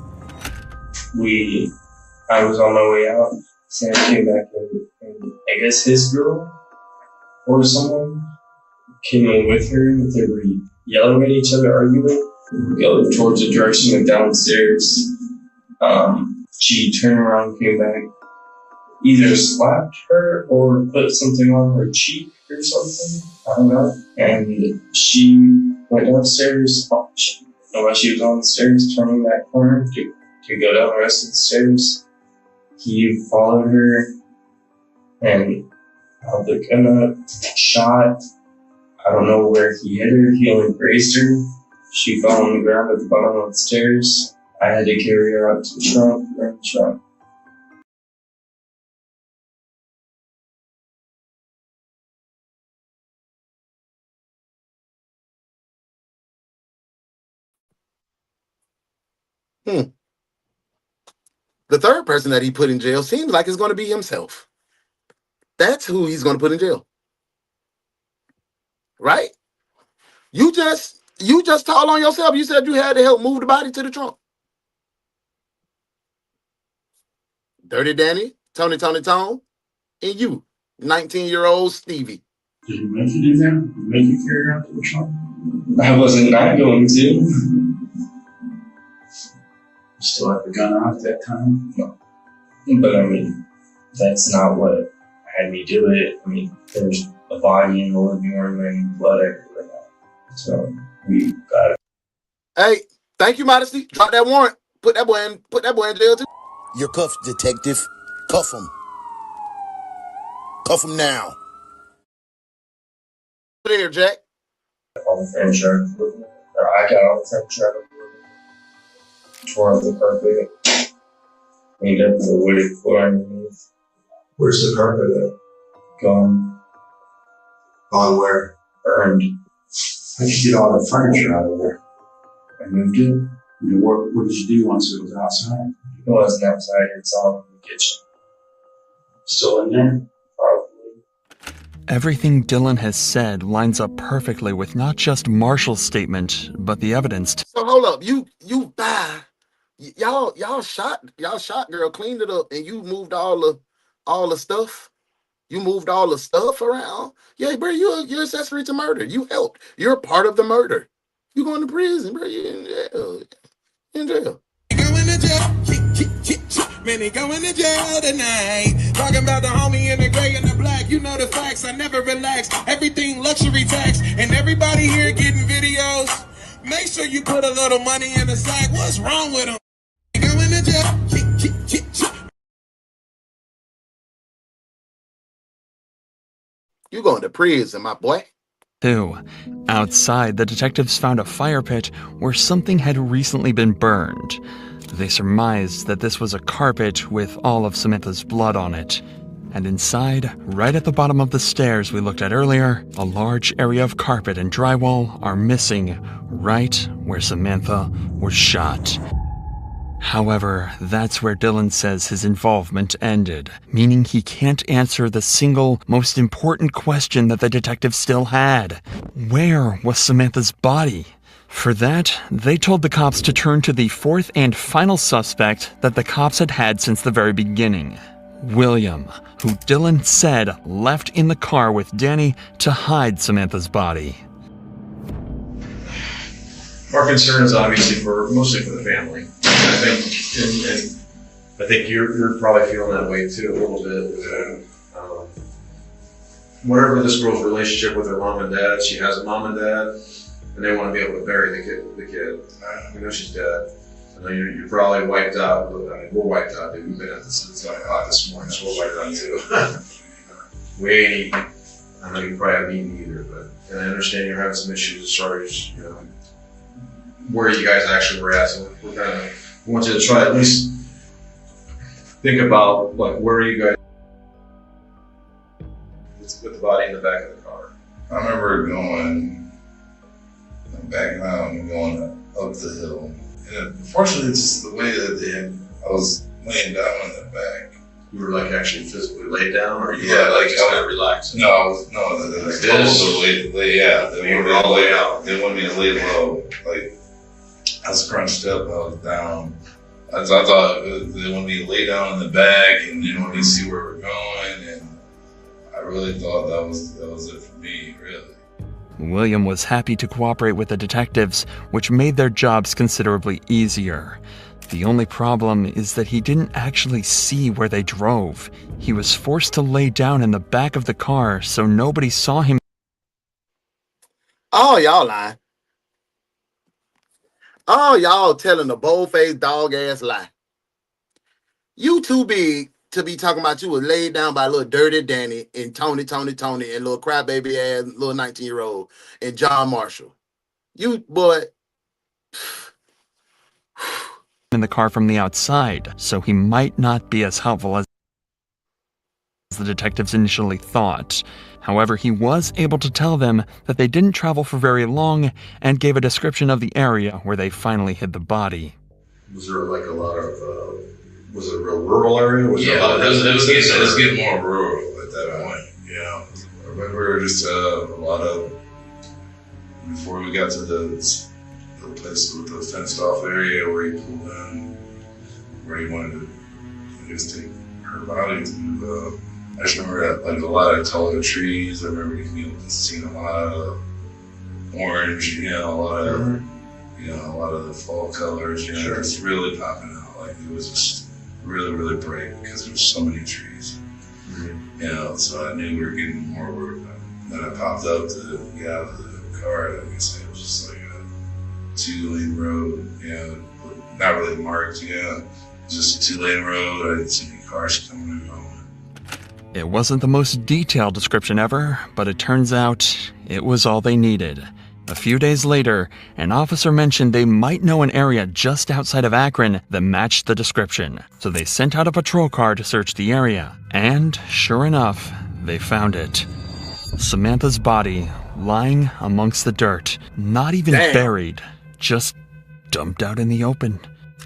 I was on my way out. Sam came back in, and I guess his girl or someone came in with her. They were yelling at each other, arguing, going towards the direction of downstairs. She turned around, came back, either slapped her or put something on her cheek or something. I don't know. And she went downstairs. And while she was on the stairs, turning that corner to go down the rest of the stairs, he followed her and held the gun up, shot. I don't know where he hit her. He only grazed her. She fell on the ground at the bottom of the stairs. I had to carry her out to the trunk. The third person that he put in jail seems like it's going to be himself. That's who he's going to put in jail. Right? You just told on yourself. You said you had to help move the body to the trunk. Dirty Danny, Tony, and you, 19-year-old Stevie. Did he make you do that? Did he make you carry her out to the trunk? I wasn't not going to. You still have the gun out at that time? No. But I mean, that's not what had me do it. I mean, there's a body in the living room and blood everywhere now. So we got it. Hey, thank you, Modesty. Drop that warrant. Put that boy in jail too. You're cuffed, detective. Cuff him. Cuff him now. Put here, Jack. On the frame chart. I got on the frame chart. Tore up the carpet. Cleaned up the wooded floor underneath. Where's the carpet at? Gone. Gone where? Burned. How'd you get all the furniture out of there? I moved it. What did you do once it was outside? It wasn't outside, it's all in the kitchen. Still in there? Everything Dylan has said lines up perfectly with not just Marshall's statement, but the evidence. So hold up, y'all shot girl, cleaned it up, and you moved all the stuff. You moved all the stuff around. Yeah, bro, you're accessory to murder. You helped. You're part of the murder. You going to prison, bro. You in jail. In jail. Man, he going to jail tonight. Talking about the homie in the gray and the black. You know the facts, I never relax. Everything luxury tax. And everybody here getting videos. Make sure you put a little money in the sack. What's wrong with him? Going to jail. You going to prison, my boy. 2. Outside, the detectives found a fire pit where something had recently been burned. They surmised that this was a carpet with all of Samantha's blood on it. And inside, right at the bottom of the stairs we looked at earlier, a large area of carpet and drywall are missing right where Samantha was shot. However, that's where Dylan says his involvement ended, meaning he can't answer the single most important question that the detective still had. Where was Samantha's body? For that, they told the cops to turn to the fourth and final suspect that the cops had had since the very beginning, William, who Dylan said left in the car with Danny to hide Samantha's body. Our concern is obviously mostly for the family. I think you're probably feeling that way too a little bit. Whatever this girl's relationship with her mom and dad, she has a mom and dad, and they want to be able to bury the kid. We know she's dead. I know you're probably wiped out. But, I mean, we're wiped out, dude. We've been at this since this morning, so we're wiped out too. We ain't eating. I know you probably haven't eaten either, but and I understand you're having some issues as far as where you guys actually were at. So we want you to try at least think about like where you guys with the body in the back of the car. I remember backing out and going up the hill. And unfortunately, it's just the way that I was laying down on the back. You were like actually physically laid down, or you were like just kind of relaxed? No, like this. Yeah, they wanted me to lay out. They wanted me to lay low. Like I was crunched up, I was down. I thought they wanted me to lay down in the back and they wanted me to see where we're going. And I really thought that was it for me, really. William was happy to cooperate with the detectives, which made their jobs considerably easier. The only problem is that he didn't actually see where they drove. He was forced to lay down in the back of the car so nobody saw him. Oh, y'all lying. Oh, y'all telling a bold-faced, dog-ass lie. You too big to be talking about you was laid down by little dirty Danny and Tony, and little crybaby ass little 19-year-old and John Marshall. You, boy. In the car from the outside, so he might not be as helpful as the detectives initially thought. However, he was able to tell them that they didn't travel for very long and gave a description of the area where they finally hid the body. Was there like a lot of, was it a real rural area? Was it was getting more rural at that point. Yeah. I remember just a lot of, before we got to the place with the fenced off area where he pulled in, where he wanted to, I guess, take her body to, I just remember like a lot of taller trees. I remember seeing a lot of orange, a lot of the fall colors, just really popping out. Like it was just really, really bright because there was so many trees. So I knew we were getting more work. Then I popped up to get out of the car. And I guess it was just like a 2-lane road, not really marked, just a 2-lane road. I didn't see any cars coming and going. It wasn't the most detailed description ever, but it turns out it was all they needed. A few days later, an officer mentioned they might know an area just outside of Akron that matched the description, so they sent out a patrol car to search the area, and sure enough, they found it. Samantha's body lying amongst the dirt, not even buried, just dumped out in the open.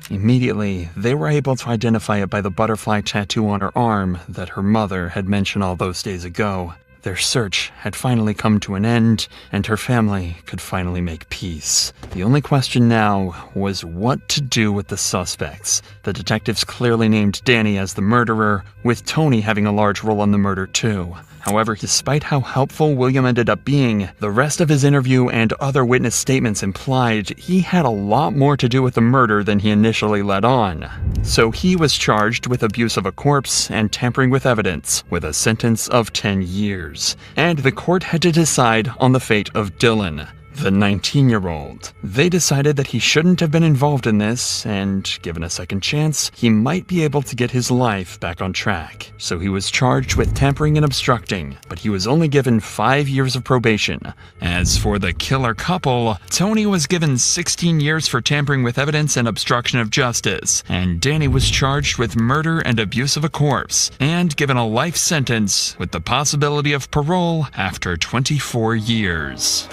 Immediately, they were able to identify it by the butterfly tattoo on her arm that her mother had mentioned all those days ago. Their search had finally come to an end, and her family could finally make peace. The only question now was what to do with the suspects. The detectives clearly named Danny as the murderer, with Tony having a large role in the murder too. However, despite how helpful William ended up being, the rest of his interview and other witness statements implied he had a lot more to do with the murder than he initially let on. So he was charged with abuse of a corpse and tampering with evidence, with a sentence of 10 years. And the court had to decide on the fate of Dylan, the 19-year-old. They decided that he shouldn't have been involved in this, and given a second chance, he might be able to get his life back on track. So he was charged with tampering and obstructing, but he was only given 5 years of probation. As for the killer couple, Tony was given 16 years for tampering with evidence and obstruction of justice, and Danny was charged with murder and abuse of a corpse, and given a life sentence with the possibility of parole after 24 years.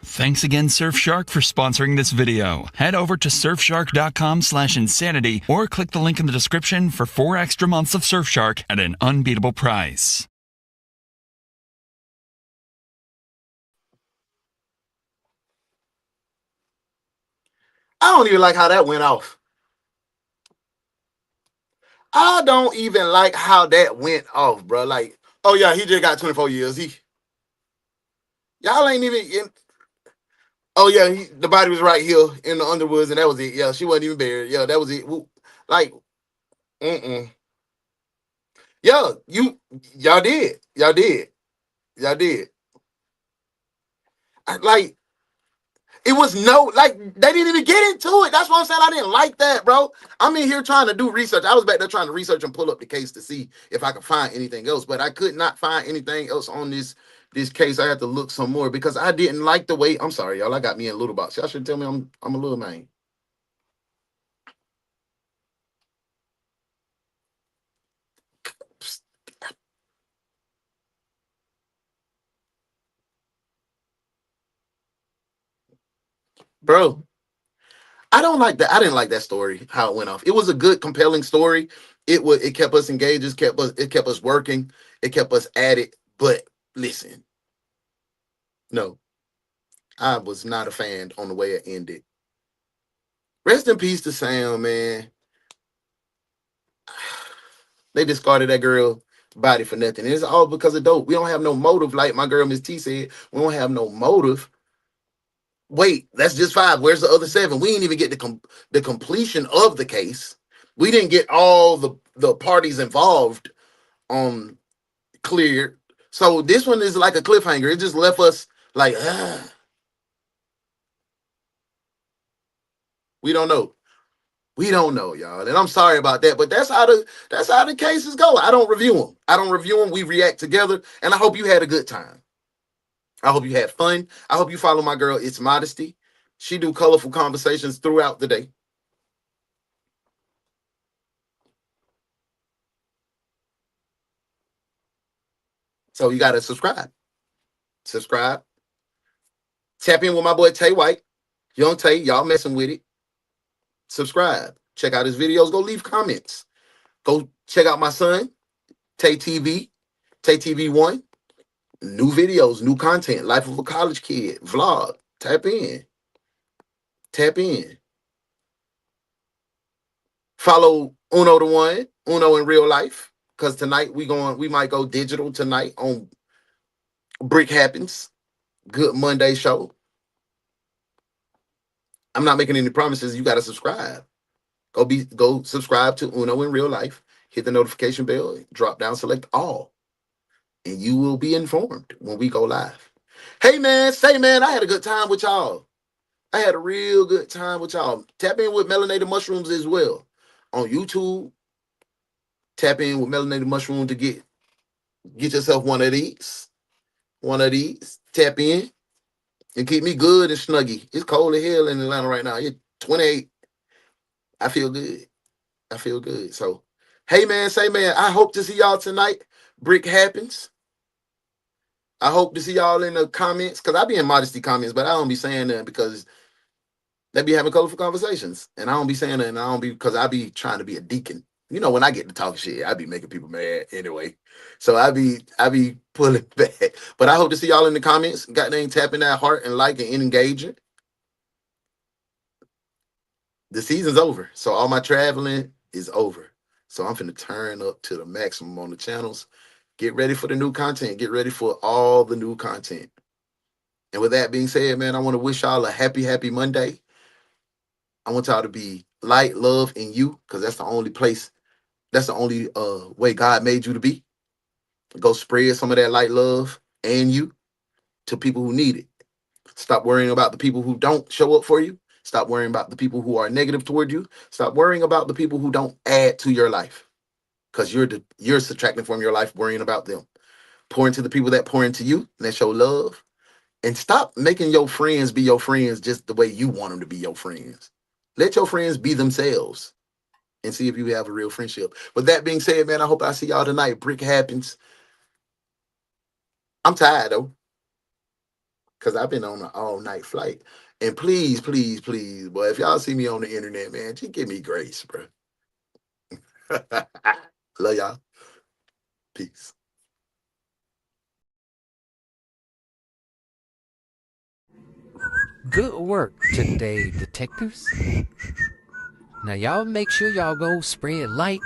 Thanks again, Surfshark, for sponsoring this video. Head over to surfshark.com/insanity or click the link in the description for 4 extra months of Surfshark at an unbeatable price. I don't even like how that went off. I don't even like how that went off, bro. Like, oh yeah, he just got 24 years. Y'all ain't even in. Oh yeah, the body was right here in the underwoods, and that was it. Yeah, she wasn't even buried. Yeah, that was it. Like, yeah, y'all did. Like, it was like, they didn't even get into it. That's what I'm saying. I didn't like that, bro. I'm in here trying to do research. I was back there trying to research and pull up the case to see if I could find anything else, but I could not find anything else on this case. I had to look some more because I didn't like the way. I'm sorry, y'all. I got me in a little box. Y'all should tell me I'm a little man. Bro, I don't like that. I didn't like that story, how it went off. It was a good, compelling story. It kept us engaged, it kept us working, it kept us at it. But listen, no, I was not a fan on the way it ended. Rest in peace to Sam, man. They discarded that girl body for nothing. And it's all because of dope. We don't have no motive, like my girl Miss T said. We don't have no motive. Wait, that's just 5. Where's the other 7? We didn't even get the completion of the case. We didn't get all the parties involved cleared. So this one is like a cliffhanger. It just left us like, we don't know. We don't know, y'all. And I'm sorry about that, but that's how the cases go. I don't review them. We react together, and I hope you had a good time. I hope you had fun. I hope you follow my girl, It's Modesty. She do colorful conversations throughout the day. So you got to subscribe. Tap in with my boy Tay White. Young Tay, y'all messing with it. Subscribe. Check out his videos. Go leave comments. Go check out my son, Tay TV, Tay TV 1. New videos, new content. Life of a college kid. Vlog. Tap in. Follow UnoDaOne, Uno in real life. Because tonight we might go digital tonight on Brick Happens. Good Monday show. I'm not making any promises. You got to subscribe. Go subscribe to Uno in real life. Hit the notification bell. Drop down, select all. And you will be informed when we go live. Hey, man, I had a good time with y'all. I had a real good time with y'all. Tap in with Melanated Mushrooms as well. On YouTube, tap in with Melanated Mushroom to get yourself one of these. Tap in and keep me good and snuggy. It's cold as hell in Atlanta right now. It's 28. I feel good. So, hey, man, I hope to see y'all tonight. Brick Happens. I hope to see y'all in the comments, because I be in Modesty comments, but I don't be saying that because They be having colorful conversations, and I don't be saying it, and I don't be because I be trying to be a deacon. You know, when I get to talk shit, I be making people mad anyway. So I be pulling back. But I hope to see y'all in the comments. Goddamn, tapping that heart and liking and engaging. The season's over, so all my traveling is over. So I'm finna turn up to the maximum on the channels. Get ready for the new content. Get ready for all the new content. And with that being said, man, I want to wish y'all a happy, happy Monday. I want y'all to be light, love, and you, because that's the only place, that's the only way God made you to be. Go spread some of that light, love, and you to people who need it. Stop worrying about the people who don't show up for you. Stop worrying about the people who are negative toward you. Stop worrying about the people who don't add to your life. Because you're subtracting from your life worrying about them. Pour into the people that pour into you and that show love. And stop making your friends be your friends just the way you want them to be your friends. Let your friends be themselves and see if you have a real friendship. With that being said, man, I hope I see y'all tonight. Brick happens. I'm tired though, because I've been on an all-night flight. And please, please, please, boy, if y'all see me on the internet, man, just give me grace, bro. Love y'all. Peace. Good work today, detectives. Now y'all make sure y'all go spread light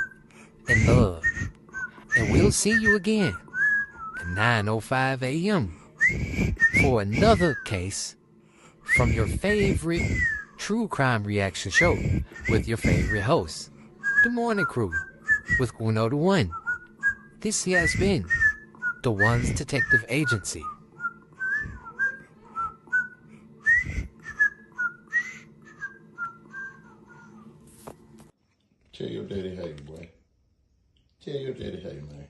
and love. And we'll see you again at 9:05 a.m. for another case from your favorite true crime reaction show with your favorite host, The Morning Crew, with UnoDaOne. This has been DaOnes Detective Agency. Tell your daddy hey, boy. Tell your daddy hey, man.